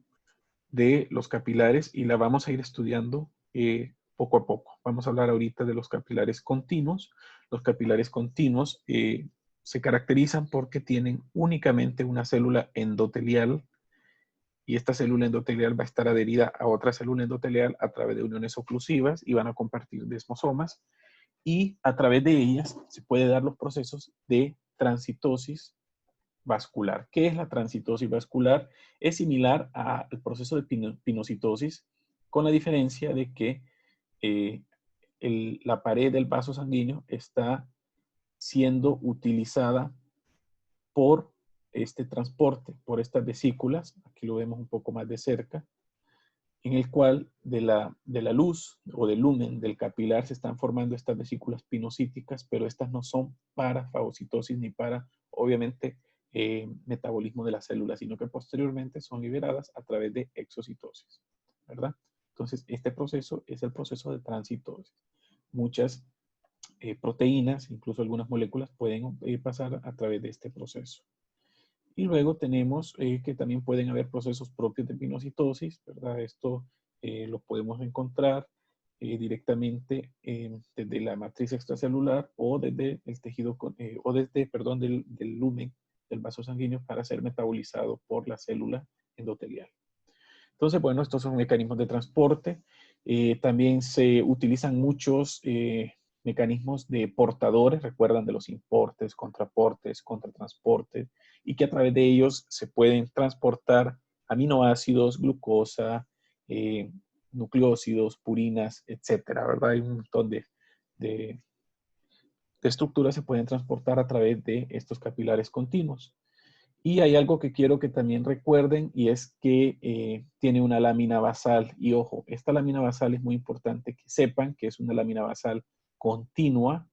de los capilares y la vamos a ir estudiando poco a poco. Vamos a hablar ahorita de los capilares continuos. Los capilares continuos se caracterizan porque tienen únicamente una célula endotelial y esta célula endotelial va a estar adherida a otra célula endotelial a través de uniones oclusivas y van a compartir desmosomas y a través de ellas se puede dar los procesos de transitosis vascular. ¿Qué es la transitosis vascular? Es similar al proceso de pinocitosis, con la diferencia de que la pared del vaso sanguíneo está siendo utilizada por este transporte, por estas vesículas, aquí lo vemos un poco más de cerca, en el cual de la luz o del lumen del capilar se están formando estas vesículas pinocíticas, pero estas no son para fagocitosis ni para, obviamente, metabolismo de las células, sino que posteriormente son liberadas a través de exocitosis, ¿verdad? Entonces, este proceso es el proceso de transitosis. Muchas proteínas, incluso algunas moléculas, pueden pasar a través de este proceso. Y luego tenemos que también pueden haber procesos propios de pinocitosis, ¿verdad? Esto lo podemos encontrar directamente desde la matriz extracelular o desde el tejido, o desde, perdón, del lumen del vaso sanguíneo para ser metabolizado por la célula endotelial. Entonces, bueno, estos son mecanismos de transporte. También se utilizan muchos mecanismos de portadores, recuerdan de los importes, contraportes, contratransportes, y que a través de ellos se pueden transportar aminoácidos, glucosa, nucleócidos, purinas, etcétera, ¿verdad? Hay un montón de estructuras que se pueden transportar a través de estos capilares continuos. Y hay algo que quiero que también recuerden y es que tiene una lámina basal. Y ojo, esta lámina basal es muy importante que sepan que es una lámina basal continua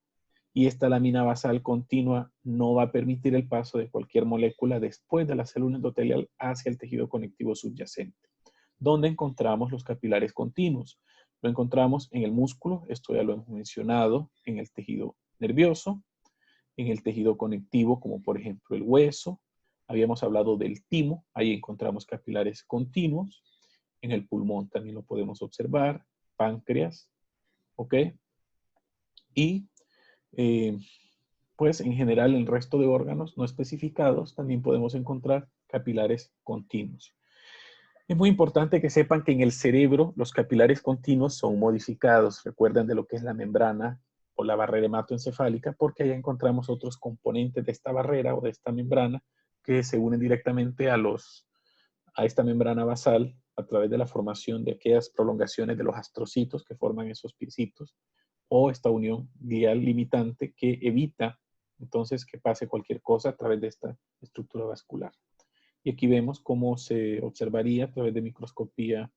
y esta lámina basal continua no va a permitir el paso de cualquier molécula después de la célula endotelial hacia el tejido conectivo subyacente. ¿Dónde encontramos los capilares continuos? Lo encontramos en el músculo, esto ya lo hemos mencionado, en el tejido nervioso, en el tejido conectivo como por ejemplo el hueso, Habíamos hablado del timo, ahí encontramos capilares continuos. En el pulmón también lo podemos observar, páncreas, ¿ok? Y pues en general en el resto de órganos no especificados también podemos encontrar capilares continuos. Es muy importante que sepan que en el cerebro los capilares continuos son modificados. Recuerden de lo que es la membrana o la barrera hematoencefálica, porque ahí encontramos otros componentes de esta barrera o de esta membrana que se unen directamente a esta membrana basal a través de la formación de aquellas prolongaciones de los astrocitos que forman esos piecitos, o esta unión glial limitante que evita entonces que pase cualquier cosa a través de esta estructura vascular. Y aquí vemos cómo se observaría a través de microscopía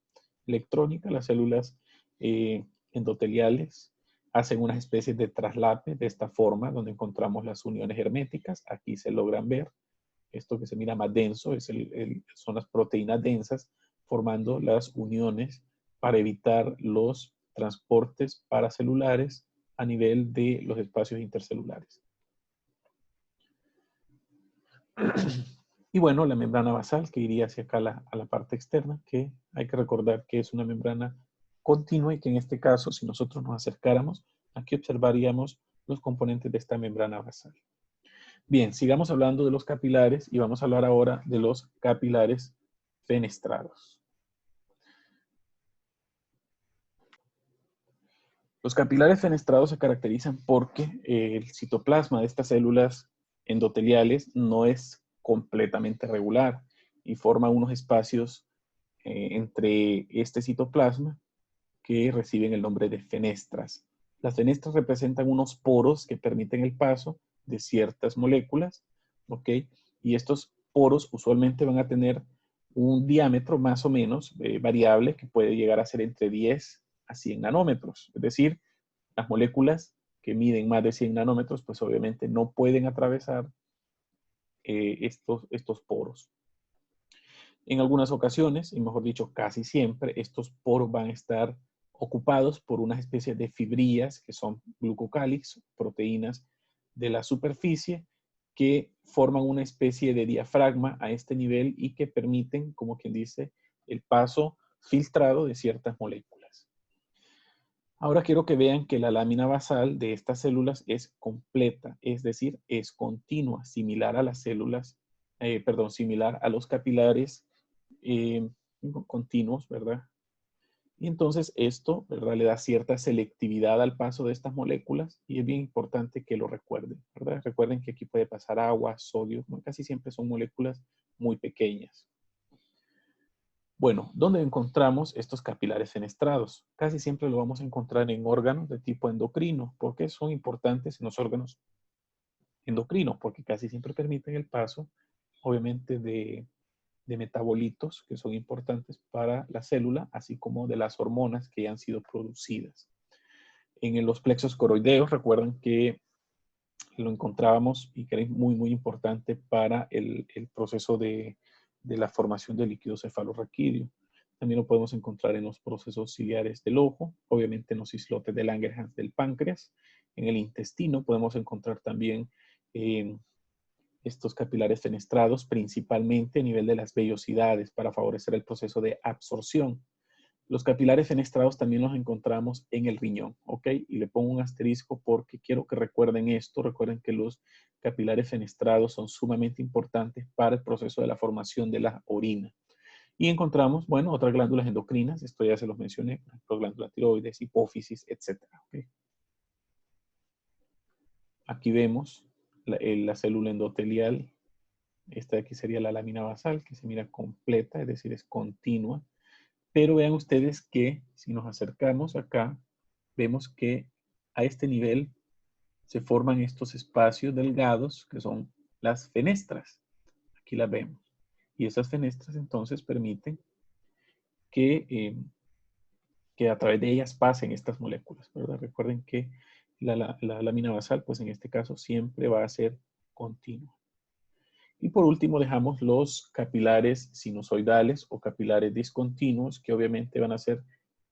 electrónica las células endoteliales hacen unas especies de traslape de esta forma, donde encontramos las uniones herméticas. Aquí se logran ver. Esto que se mira más denso son las proteínas densas formando las uniones para evitar los transportes paracelulares a nivel de los espacios intercelulares. Y bueno, la membrana basal que iría hacia acá a la parte externa, que hay que recordar que es una membrana continua y que en este caso, si nosotros nos acercáramos, aquí observaríamos los componentes de esta membrana basal. Bien, sigamos hablando de los capilares y vamos a hablar ahora de los capilares fenestrados. Los capilares fenestrados se caracterizan porque el citoplasma de estas células endoteliales no es completamente regular y forma unos espacios entre este citoplasma que reciben el nombre de fenestras. Las fenestras representan unos poros que permiten el paso de ciertas moléculas, ¿ok? Y estos poros usualmente van a tener un diámetro más o menos variable que puede llegar a ser entre 10 a 100 nanómetros. Es decir, las moléculas que miden más de 100 nanómetros, pues obviamente no pueden atravesar estos poros. En algunas ocasiones, y mejor dicho, casi siempre, estos poros van a estar ocupados por una especie de fibrillas que son glucocálix, proteínas de la superficie, que forman una especie de diafragma a este nivel y que permiten, como quien dice, el paso filtrado de ciertas moléculas. Ahora quiero que vean que la lámina basal de estas células es completa, es decir, es continua, similar a las células, similar a los capilares continuos, ¿verdad? Y entonces esto, ¿verdad? Le da cierta selectividad al paso de estas moléculas y es bien importante que lo recuerden, ¿verdad? Recuerden que aquí puede pasar agua, sodio, ¿no? Casi siempre son moléculas muy pequeñas. Bueno, ¿dónde encontramos estos capilares fenestrados? Casi siempre lo vamos a encontrar en órganos de tipo endocrino. ¿Por qué son importantes en los órganos endocrinos? Porque casi siempre permiten el paso, obviamente, de metabolitos que son importantes para la célula, así como de las hormonas que ya han sido producidas. En los plexos coroideos, recuerden que lo encontrábamos y que era muy, muy importante para el proceso de la formación del líquido cefalorraquídeo. También lo podemos encontrar en los procesos ciliares del ojo, obviamente en los islotes de Langerhans del páncreas. En el intestino podemos encontrar también estos capilares fenestrados, principalmente a nivel de las vellosidades para favorecer el proceso de absorción. Los capilares fenestrados también los encontramos en el riñón, ¿ok? Y le pongo un asterisco porque quiero que recuerden esto. Recuerden que los capilares fenestrados son sumamente importantes para el proceso de la formación de la orina. Y encontramos, bueno, otras glándulas endocrinas, esto ya se los mencioné, por ejemplo, glándula tiroides, hipófisis, etc. ¿Okay? Aquí vemos la célula endotelial. Esta de aquí sería la lámina basal, que se mira completa, es decir, es continua. Pero vean ustedes que si nos acercamos acá, vemos que a este nivel se forman estos espacios delgados que son las fenestras. Aquí las vemos. Y esas fenestras entonces permiten que a través de ellas pasen estas moléculas, ¿verdad? Recuerden que la lámina basal, pues en este caso siempre va a ser continua. Y por último dejamos los capilares sinusoidales o capilares discontinuos, que obviamente van a ser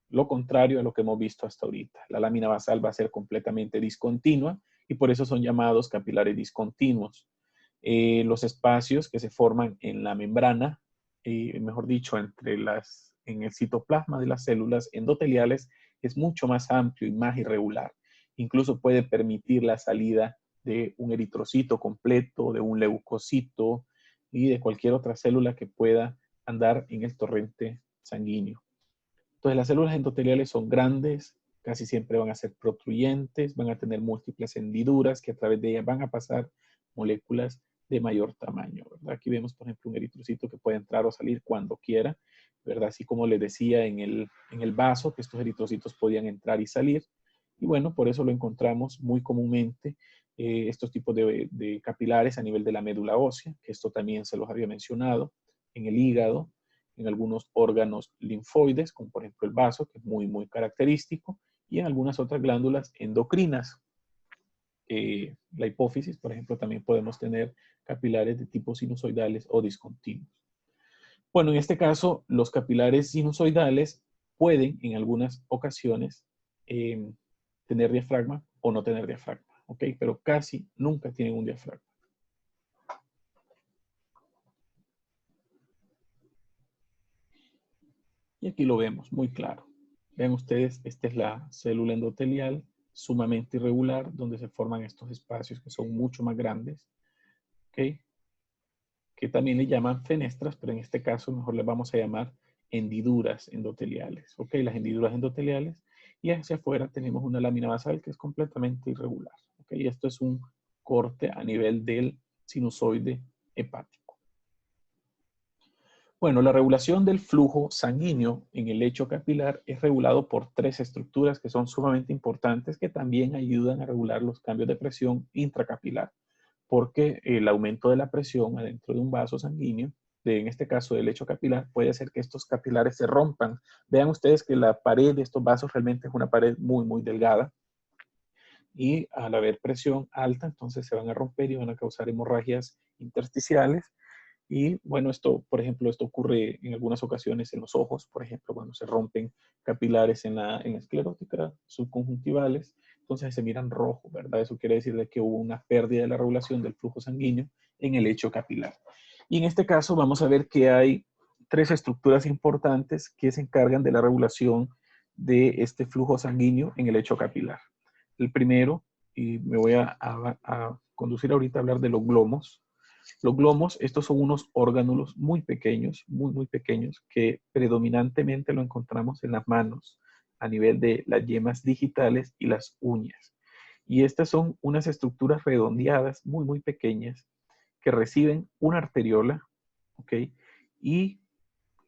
lo contrario a lo que hemos visto hasta ahorita. La lámina basal va a ser completamente discontinua y por eso son llamados capilares discontinuos. los espacios que se forman en la membrana, mejor dicho, en el citoplasma de las células endoteliales es mucho más amplio y más irregular. Incluso puede permitir la salida de un eritrocito completo, de un leucocito y de cualquier otra célula que pueda andar en el torrente sanguíneo. Entonces, las células endoteliales son grandes, casi siempre van a ser protruyentes, van a tener múltiples hendiduras que a través de ellas van a pasar moléculas de mayor tamaño, ¿verdad? Aquí vemos, por ejemplo, un eritrocito que puede entrar o salir cuando quiera, ¿verdad? Así como les decía en el vaso, que estos eritrocitos podían entrar y salir. Y bueno, por eso lo encontramos muy comúnmente, estos tipos de capilares a nivel de la médula ósea, que esto también se los había mencionado, en el hígado, en algunos órganos linfoides, como por ejemplo el vaso, que es muy, muy característico, y en algunas otras glándulas endocrinas. La hipófisis, por ejemplo, también podemos tener capilares de tipo sinusoidales o discontinuos. Bueno, en este caso, los capilares sinusoidales pueden en algunas ocasiones tener diafragma o no tener diafragma, ¿ok? Pero casi nunca tienen un diafragma. Y aquí lo vemos muy claro. Vean ustedes, esta es la célula endotelial sumamente irregular donde se forman estos espacios que son mucho más grandes, ¿ok? Que también le llaman fenestras, pero en este caso mejor les vamos a llamar hendiduras endoteliales, ¿ok? Las hendiduras endoteliales, y hacia afuera tenemos una lámina basal que es completamente irregular, ¿ok? Y esto es un corte a nivel del sinusoide hepático. Bueno, la regulación del flujo sanguíneo en el lecho capilar es regulado por tres estructuras que son sumamente importantes, que también ayudan a regular los cambios de presión intracapilar, porque el aumento de la presión adentro de un vaso sanguíneo, en este caso del lecho capilar, puede hacer que estos capilares se rompan. Vean ustedes que la pared de estos vasos realmente es una pared muy, muy delgada, y al haber presión alta, entonces se van a romper y van a causar hemorragias intersticiales. Y bueno, esto, por ejemplo, esto ocurre en algunas ocasiones en los ojos, por ejemplo, cuando se rompen capilares en la esclerótica subconjuntivales, entonces se miran rojo, ¿verdad? Eso quiere decir que hubo una pérdida de la regulación del flujo sanguíneo en el lecho capilar. Y en este caso vamos a ver que hay tres estructuras importantes que se encargan de la regulación de este flujo sanguíneo en el lecho capilar. El primero, y me voy a conducir ahorita a hablar de los glomos. Los glomos, estos son unos órganos muy pequeños, muy, muy pequeños, que predominantemente lo encontramos en las manos, a nivel de las yemas digitales y las uñas. Y estas son unas estructuras redondeadas, muy, muy pequeñas, que reciben una arteriola, ¿ok? Y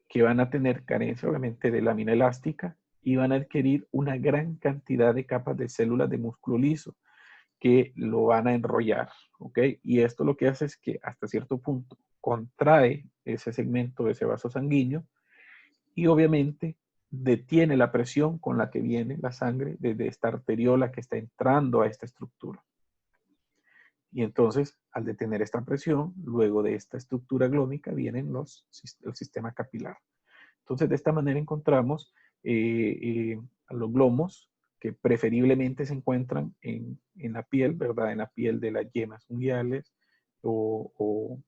que van a tener carencia, obviamente, de lámina elástica y van a adquirir una gran cantidad de capas de células de músculo liso que lo van a enrollar, ¿ok? Y esto lo que hace es que hasta cierto punto contrae ese segmento de ese vaso sanguíneo y obviamente detiene la presión con la que viene la sangre desde esta arteriola que está entrando a esta estructura. Y entonces, al detener esta presión, luego de esta estructura glómica vienen el sistema capilar. Entonces, de esta manera encontramos a los glomos que preferiblemente se encuentran en la piel, ¿verdad? En la piel de las yemas unguiales o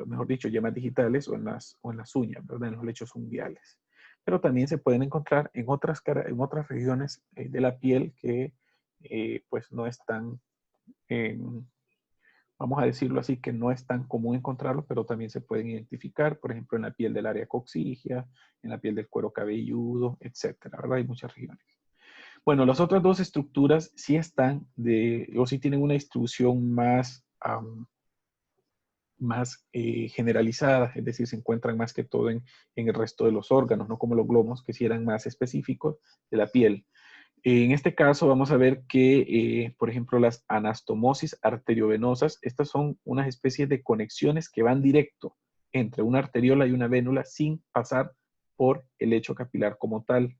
mejor dicho, yemas digitales o en las uñas, ¿verdad? En los lechos unguiales. Pero también se pueden encontrar en otras regiones de la piel que pues no están vamos a decirlo así, que no es tan común encontrarlos, pero también se pueden identificar, por ejemplo, en la piel del área coxígea, en la piel del cuero cabelludo, etcétera, ¿verdad? Hay muchas regiones. Bueno, las otras dos estructuras sí están o sí tienen una distribución más generalizada, es decir, se encuentran más que todo en el resto de los órganos, no como los glomos, que sí eran más específicos de la piel. En este caso vamos a ver que, por ejemplo, las anastomosis arteriovenosas, estas son unas especies de conexiones que van directo entre una arteriola y una vénula sin pasar por el lecho capilar como tal.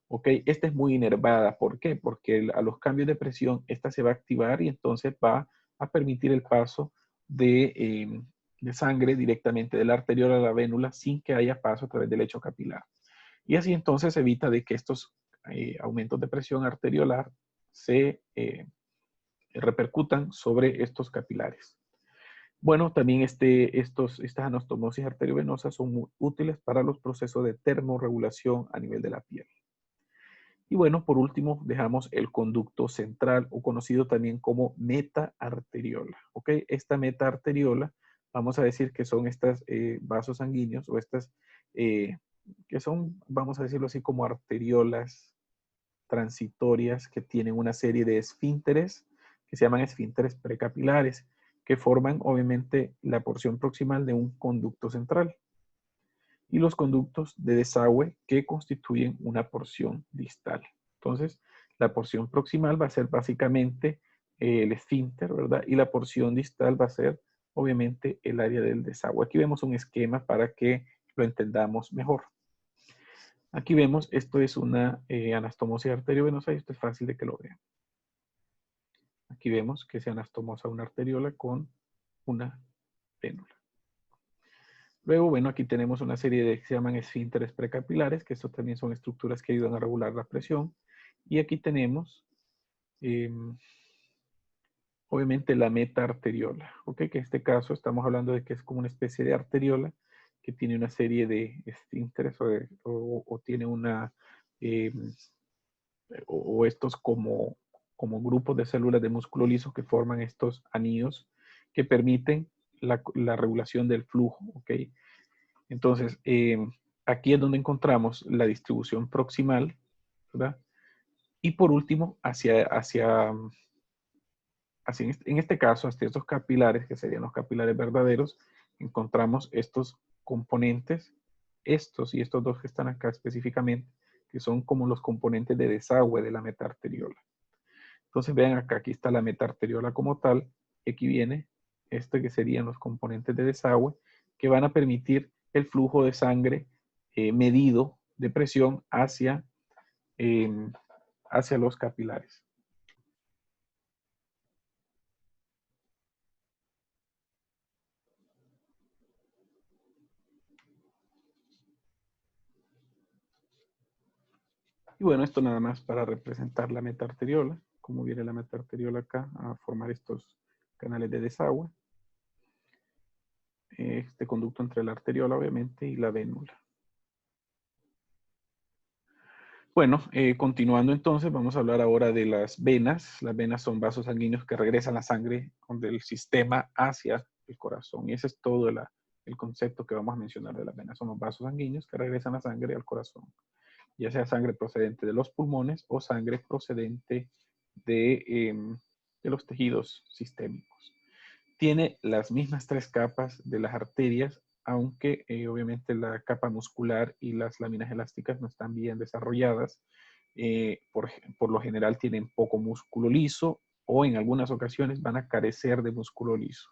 ¿Ok? Esta es muy inervada. ¿Por qué? Porque a los cambios de presión, esta se va a activar y entonces va a permitir el paso de sangre directamente de la arteriola a la vénula sin que haya paso a través del lecho capilar. Y así entonces evita de que estos aumentos de presión arteriolar se repercutan sobre estos capilares. Bueno, también estas anastomosis arteriovenosas son muy útiles para los procesos de termorregulación a nivel de la piel. Y bueno, por último, dejamos el conducto central, o conocido también como metaarteriola. ¿Ok? Esta metaarteriola, vamos a decir que son estos vasos sanguíneos o estas que son, vamos a decirlo así, como arteriolas transitorias que tienen una serie de esfínteres que se llaman esfínteres precapilares, que forman obviamente la porción proximal de un conducto central, y los conductos de desagüe que constituyen una porción distal. Entonces, la porción proximal va a ser básicamente el esfínter, ¿verdad? Y la porción distal va a ser obviamente el área del desagüe. Aquí vemos un esquema para que lo entendamos mejor. Aquí vemos, esto es una anastomosis arteriovenosa y esto es fácil de que lo vean. Aquí vemos que se anastomosa una arteriola con una vénula. Luego, bueno, aquí tenemos una serie de que se llaman esfínteres precapilares, que estos también son estructuras que ayudan a regular la presión. Y aquí tenemos, obviamente, la metaarteriola, ¿ok? Que en este caso estamos hablando de que es como una especie de arteriola que tiene una serie de esfínteres o tiene una, o estos como grupos de células de músculo liso que forman estos anillos que permiten la regulación del flujo, ¿ok? Entonces, aquí es donde encontramos la distribución proximal, ¿verdad? Y por último, en este caso, hacia estos capilares, que serían los capilares verdaderos, encontramos estos componentes, estos y estos dos que están acá específicamente, que son como los componentes de desagüe de la metaarteriola. Entonces vean acá, aquí está la metaarteriola como tal, y aquí viene este que serían los componentes de desagüe, que van a permitir el flujo de sangre medido de presión eh, hacia los capilares. Y bueno, esto nada más para representar la metaarteriola, como viene la metaarteriola acá a formar estos canales de desagüe. Este conducto entre la arteriola, obviamente, y la vénula. Bueno, continuando entonces, vamos a hablar ahora de las venas. Las venas son vasos sanguíneos que regresan la sangre del sistema hacia el corazón. Y ese es todo el concepto que vamos a mencionar de las venas. Son los vasos sanguíneos que regresan la sangre al corazón, ya sea sangre procedente de los pulmones o sangre procedente de los tejidos sistémicos. Tiene las mismas tres capas de las arterias, aunque obviamente la capa muscular y las láminas elásticas no están bien desarrolladas. Por lo general tienen poco músculo liso o en algunas ocasiones van a carecer de músculo liso.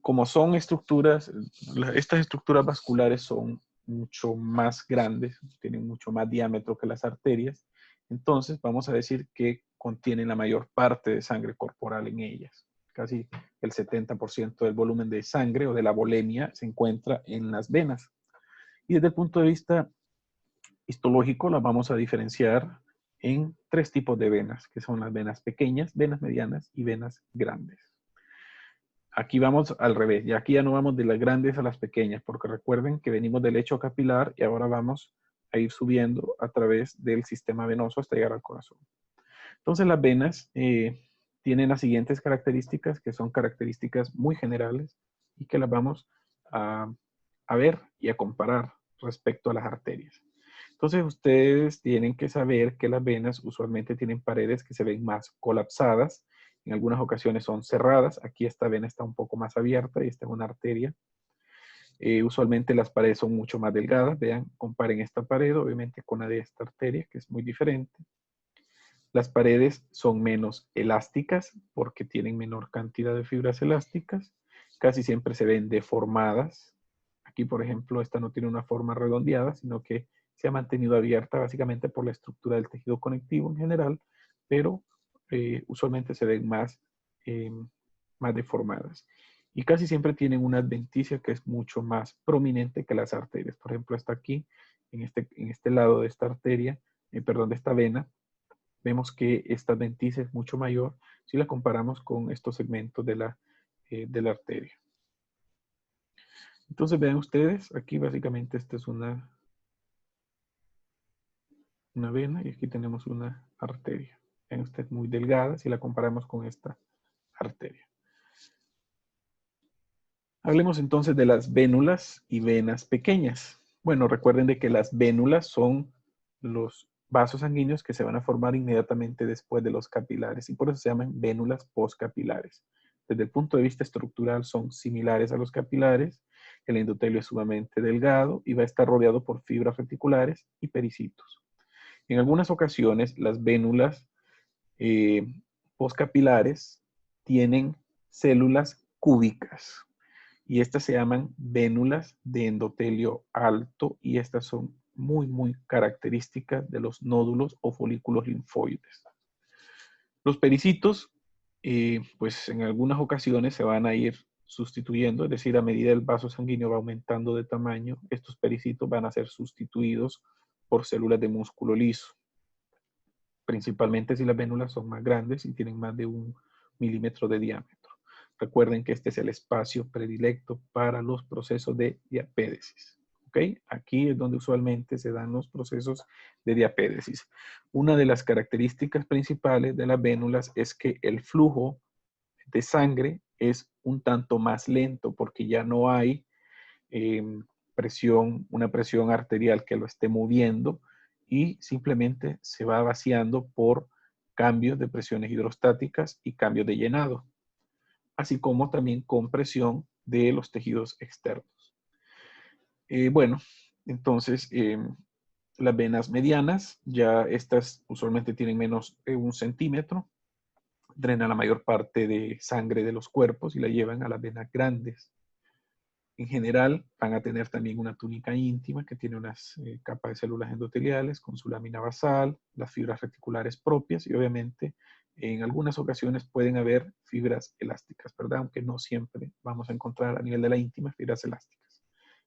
Como son estructuras, estas estructuras vasculares son mucho más grandes, tienen mucho más diámetro que las arterias, entonces vamos a decir que contienen la mayor parte de sangre corporal en ellas. Casi el 70% del volumen de sangre o de la volemia se encuentra en las venas. Y desde el punto de vista histológico las vamos a diferenciar en tres tipos de venas, que son las venas pequeñas, venas medianas y venas grandes. Aquí vamos al revés, y aquí ya no vamos de las grandes a las pequeñas, porque recuerden que venimos del lecho capilar y ahora vamos a ir subiendo a través del sistema venoso hasta llegar al corazón. Entonces las venas tienen las siguientes características, que son características muy generales y que las vamos a ver y a comparar respecto a las arterias. Entonces ustedes tienen que saber que las venas usualmente tienen paredes que se ven más colapsadas, en algunas ocasiones son cerradas, aquí esta vena está un poco más abierta y esta es una arteria. Usualmente las paredes son mucho más delgadas, vean, comparen esta pared obviamente con la de esta arteria, que es muy diferente. Las paredes son menos elásticas porque tienen menor cantidad de fibras elásticas, casi siempre se ven deformadas. Aquí, por ejemplo, esta no tiene una forma redondeada, sino que se ha mantenido abierta básicamente por la estructura del tejido conectivo en general, pero usualmente se ven más deformadas. Y casi siempre tienen una adventicia que es mucho más prominente que las arterias. Por ejemplo, hasta aquí, en este lado de esta arteria, perdón, de esta vena, vemos que esta adventicia es mucho mayor si la comparamos con estos segmentos de la de la arteria. Entonces vean ustedes, aquí básicamente esta es una vena y aquí tenemos una arteria. Vean ustedes, muy delgada si la comparamos con esta arteria. Hablemos entonces de las vénulas y venas pequeñas. Bueno, recuerden de que las vénulas son los vasos sanguíneos que se van a formar inmediatamente después de los capilares y por eso se llaman vénulas postcapilares. Desde el punto de vista estructural son similares a los capilares. El endotelio es sumamente delgado y va a estar rodeado por fibras reticulares y pericitos. En algunas ocasiones las vénulas postcapilares tienen células cúbicas y estas se llaman vénulas de endotelio alto y estas son muy características de los nódulos o folículos linfoides. Los pericitos, pues en algunas ocasiones se van a ir sustituyendo, es decir, a medida el vaso sanguíneo va aumentando de tamaño, estos pericitos van a ser sustituidos por células de músculo liso, principalmente si las vénulas son más grandes y tienen más de 1 milímetro de diámetro. Recuerden que este es el espacio predilecto para los procesos de diapédesis. ¿Okay? Aquí es donde usualmente se dan los procesos de diapédesis. Una de las características principales de las vénulas es que el flujo de sangre es un tanto más lento porque ya no hay una presión arterial que lo esté moviendo y simplemente se va vaciando por cambios de presiones hidrostáticas y cambios de llenado, así como también compresión de los tejidos externos. Bueno, entonces las venas medianas, ya estas usualmente tienen menos de 1 centímetro, drenan la mayor parte de sangre de los cuerpos y la llevan a las venas grandes. En general, van a tener también una túnica íntima que tiene unas capas de células endoteliales con su lámina basal, las fibras reticulares propias y obviamente en algunas ocasiones pueden haber fibras elásticas, ¿verdad? Aunque no siempre vamos a encontrar a nivel de la íntima fibras elásticas.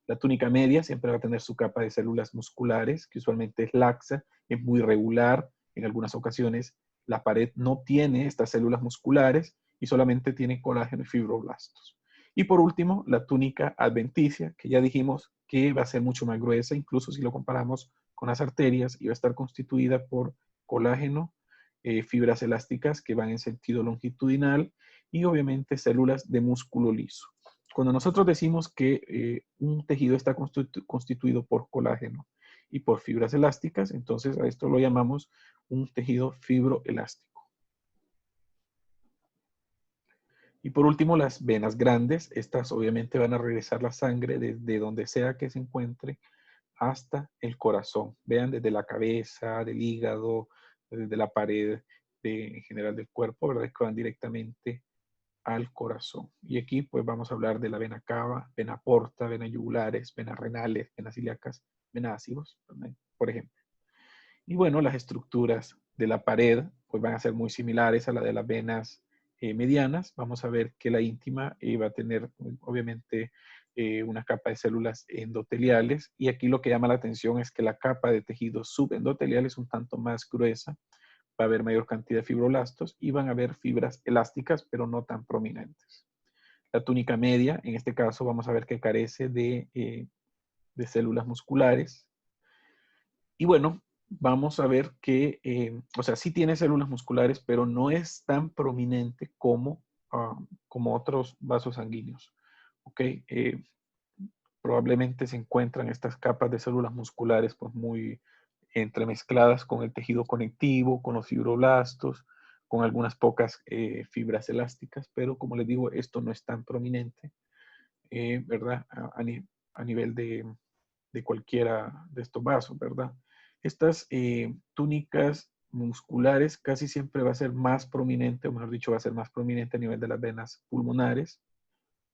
La túnica media siempre va a tener su capa de células musculares, que usualmente es laxa, es muy regular. En algunas ocasiones la pared no tiene estas células musculares y solamente tiene colágeno y fibroblastos. Y por último, la túnica adventicia, que ya dijimos que va a ser mucho más gruesa, incluso si lo comparamos con las arterias, y va a estar constituida por colágeno, fibras elásticas que van en sentido longitudinal y obviamente células de músculo liso. Cuando nosotros decimos que un tejido está constituido por colágeno y por fibras elásticas, entonces a esto lo llamamos un tejido fibroelástico. Y por último, las venas grandes. Estas obviamente van a regresar la sangre desde donde sea que se encuentre hasta el corazón. Vean, desde la cabeza, del hígado, desde la pared en general del cuerpo, ¿verdad? Que van directamente al corazón. Y aquí pues vamos a hablar de la vena cava, vena porta, venas yugulares, venas renales, venas ilíacas, venas ácidos, por ejemplo. Y bueno, las estructuras de la pared pues van a ser muy similares a la de las venas medianas. Vamos a ver que la íntima va a tener obviamente una capa de células endoteliales y aquí lo que llama la atención es que la capa de tejido subendotelial es un tanto más gruesa, va a haber mayor cantidad de fibroblastos y van a haber fibras elásticas pero no tan prominentes. La túnica media, en este caso vamos a ver que carece de células musculares y bueno, vamos a ver que, o sea, sí tiene células musculares, pero no es tan prominente como otros vasos sanguíneos. ¿Ok? Probablemente se encuentran estas capas de células musculares pues muy entremezcladas con el tejido conectivo, con los fibroblastos, con algunas pocas fibras elásticas, pero como les digo, esto no es tan prominente, ¿verdad? A nivel de cualquiera de estos vasos, ¿verdad? Estas túnicas musculares casi siempre va a ser más prominente, o mejor dicho, va a ser más prominente a nivel de las venas pulmonares,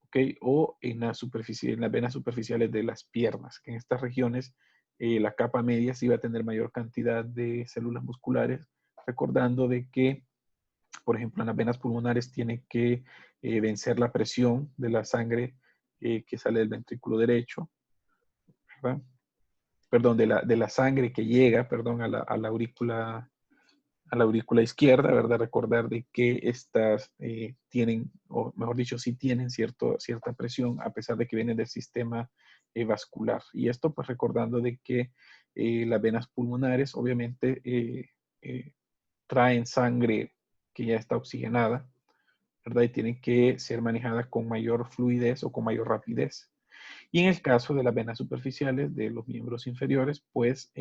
¿ok? O en las venas superficiales de las piernas, que en estas regiones la capa media sí va a tener mayor cantidad de células musculares, recordando de que, por ejemplo, en las venas pulmonares tiene que vencer la presión de la sangre que sale del ventrículo derecho, ¿verdad? Perdón, de la sangre que llega, perdón, a la aurícula a la aurícula izquierda, ¿verdad? Recordar de que estas tienen, o mejor dicho, sí tienen cierta presión, a pesar de que vienen del sistema vascular. Y esto, pues recordando de que las venas pulmonares, obviamente, traen sangre que ya está oxigenada, ¿verdad? Y tienen que ser manejadas con mayor fluidez o con mayor rapidez. Y en el caso de las venas superficiales de los miembros inferiores, pues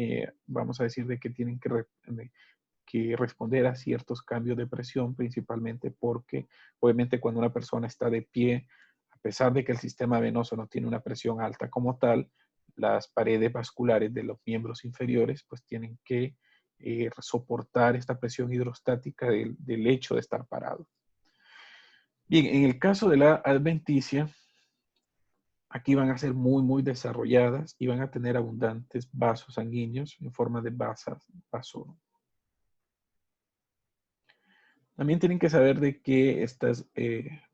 vamos a decir de que tienen que responder a ciertos cambios de presión, principalmente porque obviamente cuando una persona está de pie, a pesar de que el sistema venoso no tiene una presión alta como tal, las paredes vasculares de los miembros inferiores pues tienen que soportar esta presión hidrostática del hecho de estar parado. Bien, en el caso de la adventicia, aquí van a ser muy desarrolladas y van a tener abundantes vasos sanguíneos en forma de vaso. También tienen que saber de que estas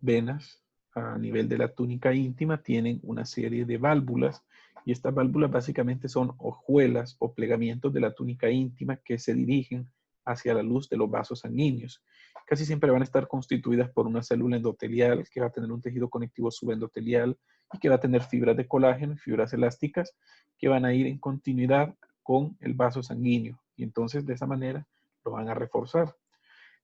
venas a nivel de la túnica íntima tienen una serie de válvulas y estas válvulas básicamente son hojuelas o plegamientos de la túnica íntima que se dirigen hacia la luz de los vasos sanguíneos. Casi siempre van a estar constituidas por una célula endotelial que va a tener un tejido conectivo subendotelial y que va a tener fibras de colágeno y fibras elásticas que van a ir en continuidad con el vaso sanguíneo y entonces de esa manera lo van a reforzar.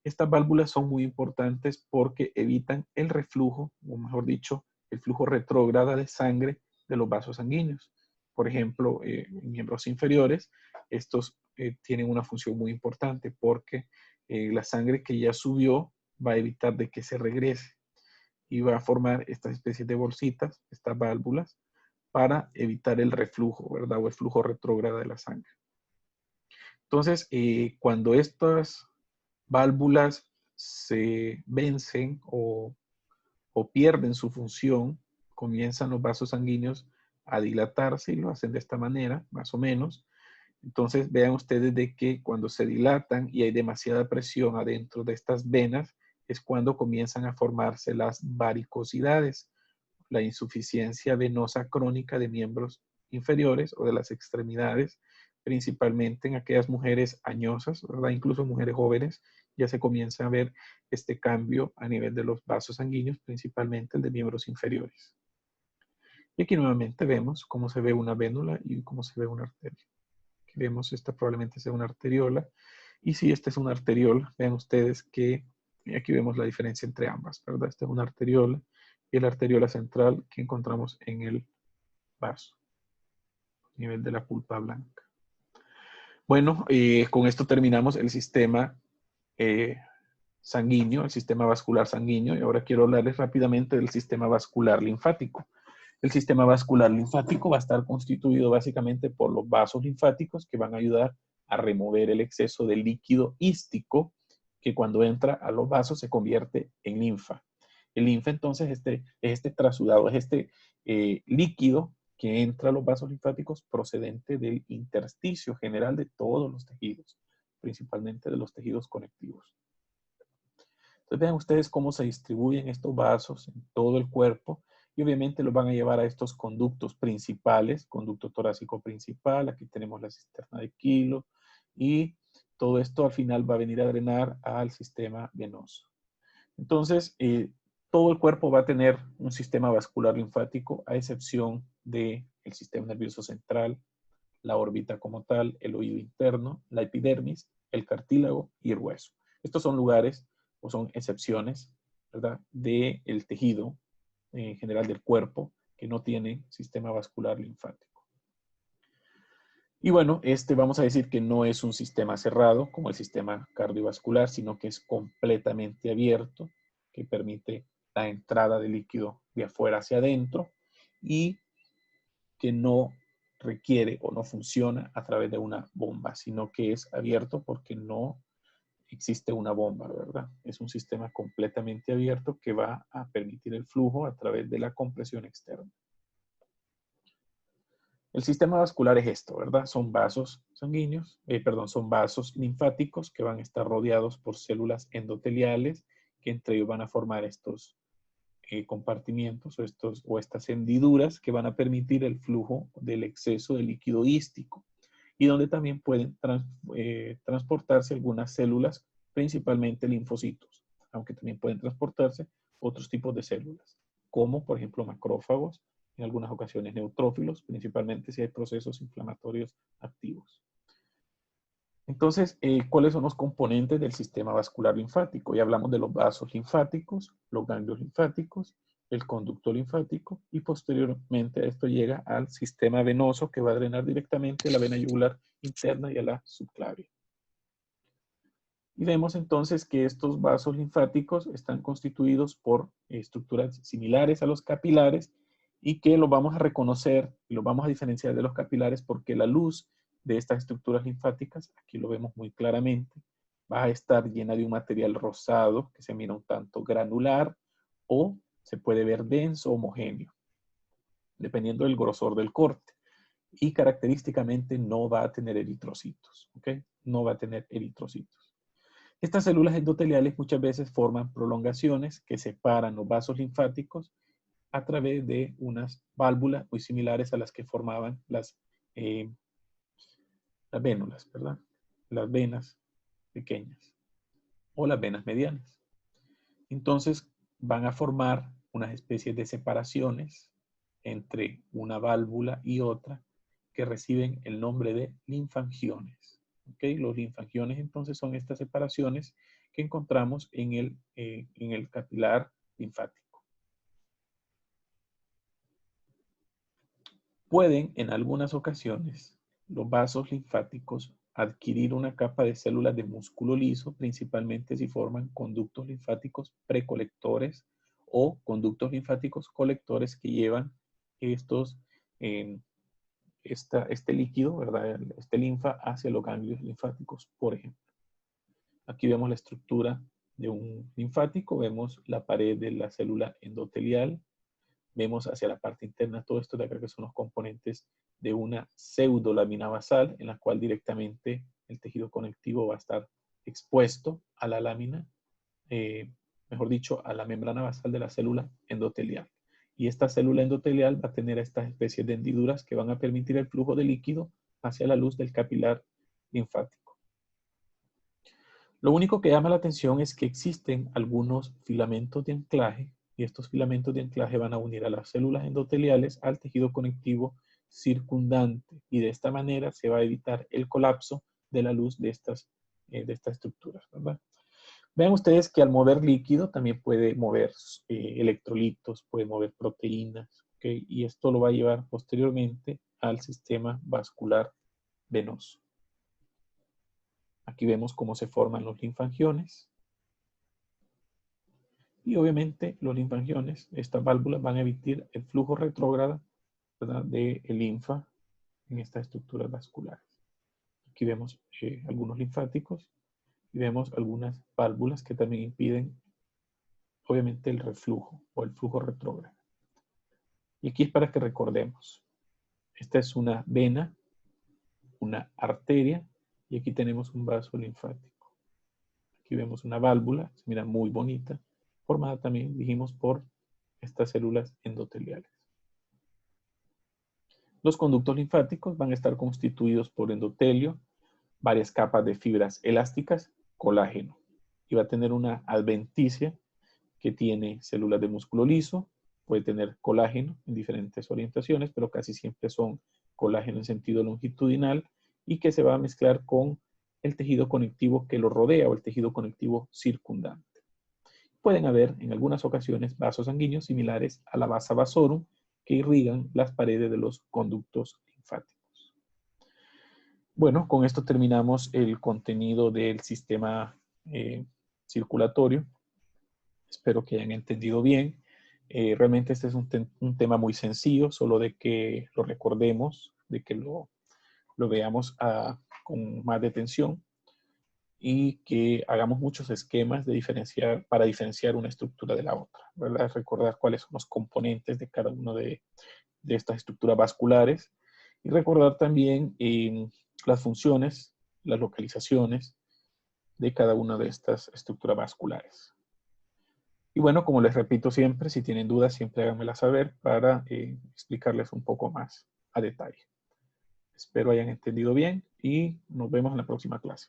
Estas válvulas son muy importantes porque evitan el reflujo, o mejor dicho, el flujo retrógrado de sangre de los vasos sanguíneos. Por ejemplo, en miembros inferiores, estos tienen una función muy importante porque la sangre que ya subió va a evitar de que se regrese y va a formar estas especies de bolsitas, estas válvulas, para evitar el reflujo, ¿verdad? O el flujo retrógrado de la sangre. Entonces, cuando estas válvulas se vencen o pierden su función, comienzan los vasos sanguíneos a dilatarse y lo hacen de esta manera, más o menos. Entonces vean ustedes de que cuando se dilatan y hay demasiada presión adentro de estas venas, es cuando comienzan a formarse las varicosidades, la insuficiencia venosa crónica de miembros inferiores o de las extremidades, principalmente en aquellas mujeres añosas, ¿verdad? Incluso mujeres jóvenes, ya se comienza a ver este cambio a nivel de los vasos sanguíneos, principalmente el de miembros inferiores. Y aquí nuevamente vemos cómo se ve una vénula y cómo se ve una arteria. Aquí vemos, esta probablemente sea una arteriola. Y si esta es una arteriola, vean ustedes que aquí vemos la diferencia entre ambas, ¿verdad? Esta es una arteriola y la arteriola central que encontramos en el vaso, a nivel de la pulpa blanca. Bueno, con esto terminamos el sistema sanguíneo, el sistema vascular sanguíneo, y ahora quiero hablarles rápidamente del sistema vascular linfático. El sistema vascular linfático va a estar constituido básicamente por los vasos linfáticos que van a ayudar a remover el exceso de líquido ístico que cuando entra a los vasos se convierte en linfa. El linfa entonces es este trasudado, es este líquido que entra a los vasos linfáticos procedente del intersticio general de todos los tejidos, principalmente de los tejidos conectivos. Entonces vean ustedes cómo se distribuyen estos vasos en todo el cuerpo y obviamente los van a llevar a estos conductos principales, conducto torácico principal, aquí tenemos la cisterna de Kilo y todo esto al final va a venir a drenar al sistema venoso. Entonces, todo el cuerpo va a tener un sistema vascular linfático a excepción del sistema nervioso central, la órbita como tal, el oído interno, la epidermis, el cartílago y el hueso. Estos son lugares o son excepciones, ¿verdad?, del tejido en general del cuerpo que no tiene sistema vascular linfático. Y bueno, vamos a decir que no es un sistema cerrado como el sistema cardiovascular, sino que es completamente abierto, que permite la entrada de líquido de afuera hacia adentro y que no requiere o no funciona a través de una bomba, sino que es abierto porque no existe una bomba, ¿verdad? Es un sistema completamente abierto que va a permitir el flujo a través de la compresión externa. El sistema vascular es esto, ¿verdad? Son vasos sanguíneos, son vasos linfáticos que van a estar rodeados por células endoteliales que entre ellos van a formar estos compartimientos o estas hendiduras que van a permitir el flujo del exceso de líquido ístico. y donde también pueden transportarse algunas células, principalmente linfocitos, aunque también pueden transportarse otros tipos de células, como por ejemplo macrófagos, en algunas ocasiones neutrófilos, principalmente si hay procesos inflamatorios activos. Entonces, ¿cuáles son los componentes del sistema vascular linfático? Ya hablamos de los vasos linfáticos, los ganglios linfáticos, el conducto linfático y posteriormente esto llega al sistema venoso que va a drenar directamente a la vena yugular interna y a la subclavia. Y vemos entonces que estos vasos linfáticos están constituidos por estructuras similares a los capilares y que los vamos a reconocer y los vamos a diferenciar de los capilares porque la luz de estas estructuras linfáticas, aquí lo vemos muy claramente, va a estar llena de un material rosado que se mira un tanto granular o se puede ver denso o homogéneo, dependiendo del grosor del corte. Y característicamente no va a tener eritrocitos, ¿ok? No va a tener eritrocitos. Estas células endoteliales muchas veces forman prolongaciones que separan los vasos linfáticos a través de unas válvulas muy similares a las que formaban las vénulas, ¿verdad? Las venas pequeñas o las venas medianas. Entonces van a formar unas especies de separaciones entre una válvula y otra que reciben el nombre de linfangiones. ¿Okay? Los linfangiones entonces son estas separaciones que encontramos en el capilar linfático. Pueden en algunas ocasiones los vasos linfáticos adquirir una capa de células de músculo liso, principalmente si forman conductos linfáticos precolectores o conductos linfáticos colectores que llevan este líquido, ¿verdad? Este linfa hacia los ganglios linfáticos, por ejemplo. Aquí vemos la estructura de un linfático, vemos la pared de la célula endotelial, vemos hacia la parte interna todo esto de acá que son los componentes de una pseudolámina basal en la cual directamente el tejido conectivo va a estar expuesto a la lámina, mejor dicho, a la membrana basal de la célula endotelial. Y esta célula endotelial va a tener estas especies de hendiduras que van a permitir el flujo de líquido hacia la luz del capilar linfático. Lo único que llama la atención es que existen algunos filamentos de anclaje y estos filamentos de anclaje van a unir a las células endoteliales al tejido conectivo circundante y de esta manera se va a evitar el colapso de la luz de estas estructuras, ¿verdad? Vean ustedes que al mover líquido también puede mover electrolitos, puede mover proteínas, ¿okay? Y esto lo va a llevar posteriormente al sistema vascular venoso. Aquí vemos cómo se forman los linfangiones. Y obviamente los linfangiones, estas válvulas van a emitir el flujo retrógrado, ¿verdad?, de linfa en estas estructuras vasculares. Aquí vemos algunos linfáticos y vemos algunas válvulas que también impiden, obviamente, el reflujo o el flujo retrógrado. Y aquí es para que recordemos. Esta es una vena, una arteria y aquí tenemos un vaso linfático. Aquí vemos una válvula, se mira muy bonita, formada también, dijimos, por estas células endoteliales. Los conductos linfáticos van a estar constituidos por endotelio, varias capas de fibras elásticas, colágeno. Y va a tener una adventicia que tiene células de músculo liso, puede tener colágeno en diferentes orientaciones, pero casi siempre son colágeno en sentido longitudinal y que se va a mezclar con el tejido conectivo que lo rodea o el tejido conectivo circundante. Pueden haber en algunas ocasiones vasos sanguíneos similares a la vasa vasorum que irrigan las paredes de los conductos linfáticos. Bueno, con esto terminamos el contenido del sistema circulatorio. Espero que hayan entendido bien. Realmente este es un tema muy sencillo, solo de que lo recordemos, de que lo veamos con más detención y que hagamos muchos esquemas para diferenciar una estructura de la otra, ¿verdad? Recordar cuáles son los componentes de cada una de estas estructuras vasculares y recordar también las funciones, las localizaciones de cada una de estas estructuras vasculares. Y bueno, como les repito siempre, si tienen dudas, siempre háganmela saber para explicarles un poco más a detalle. Espero hayan entendido bien y nos vemos en la próxima clase.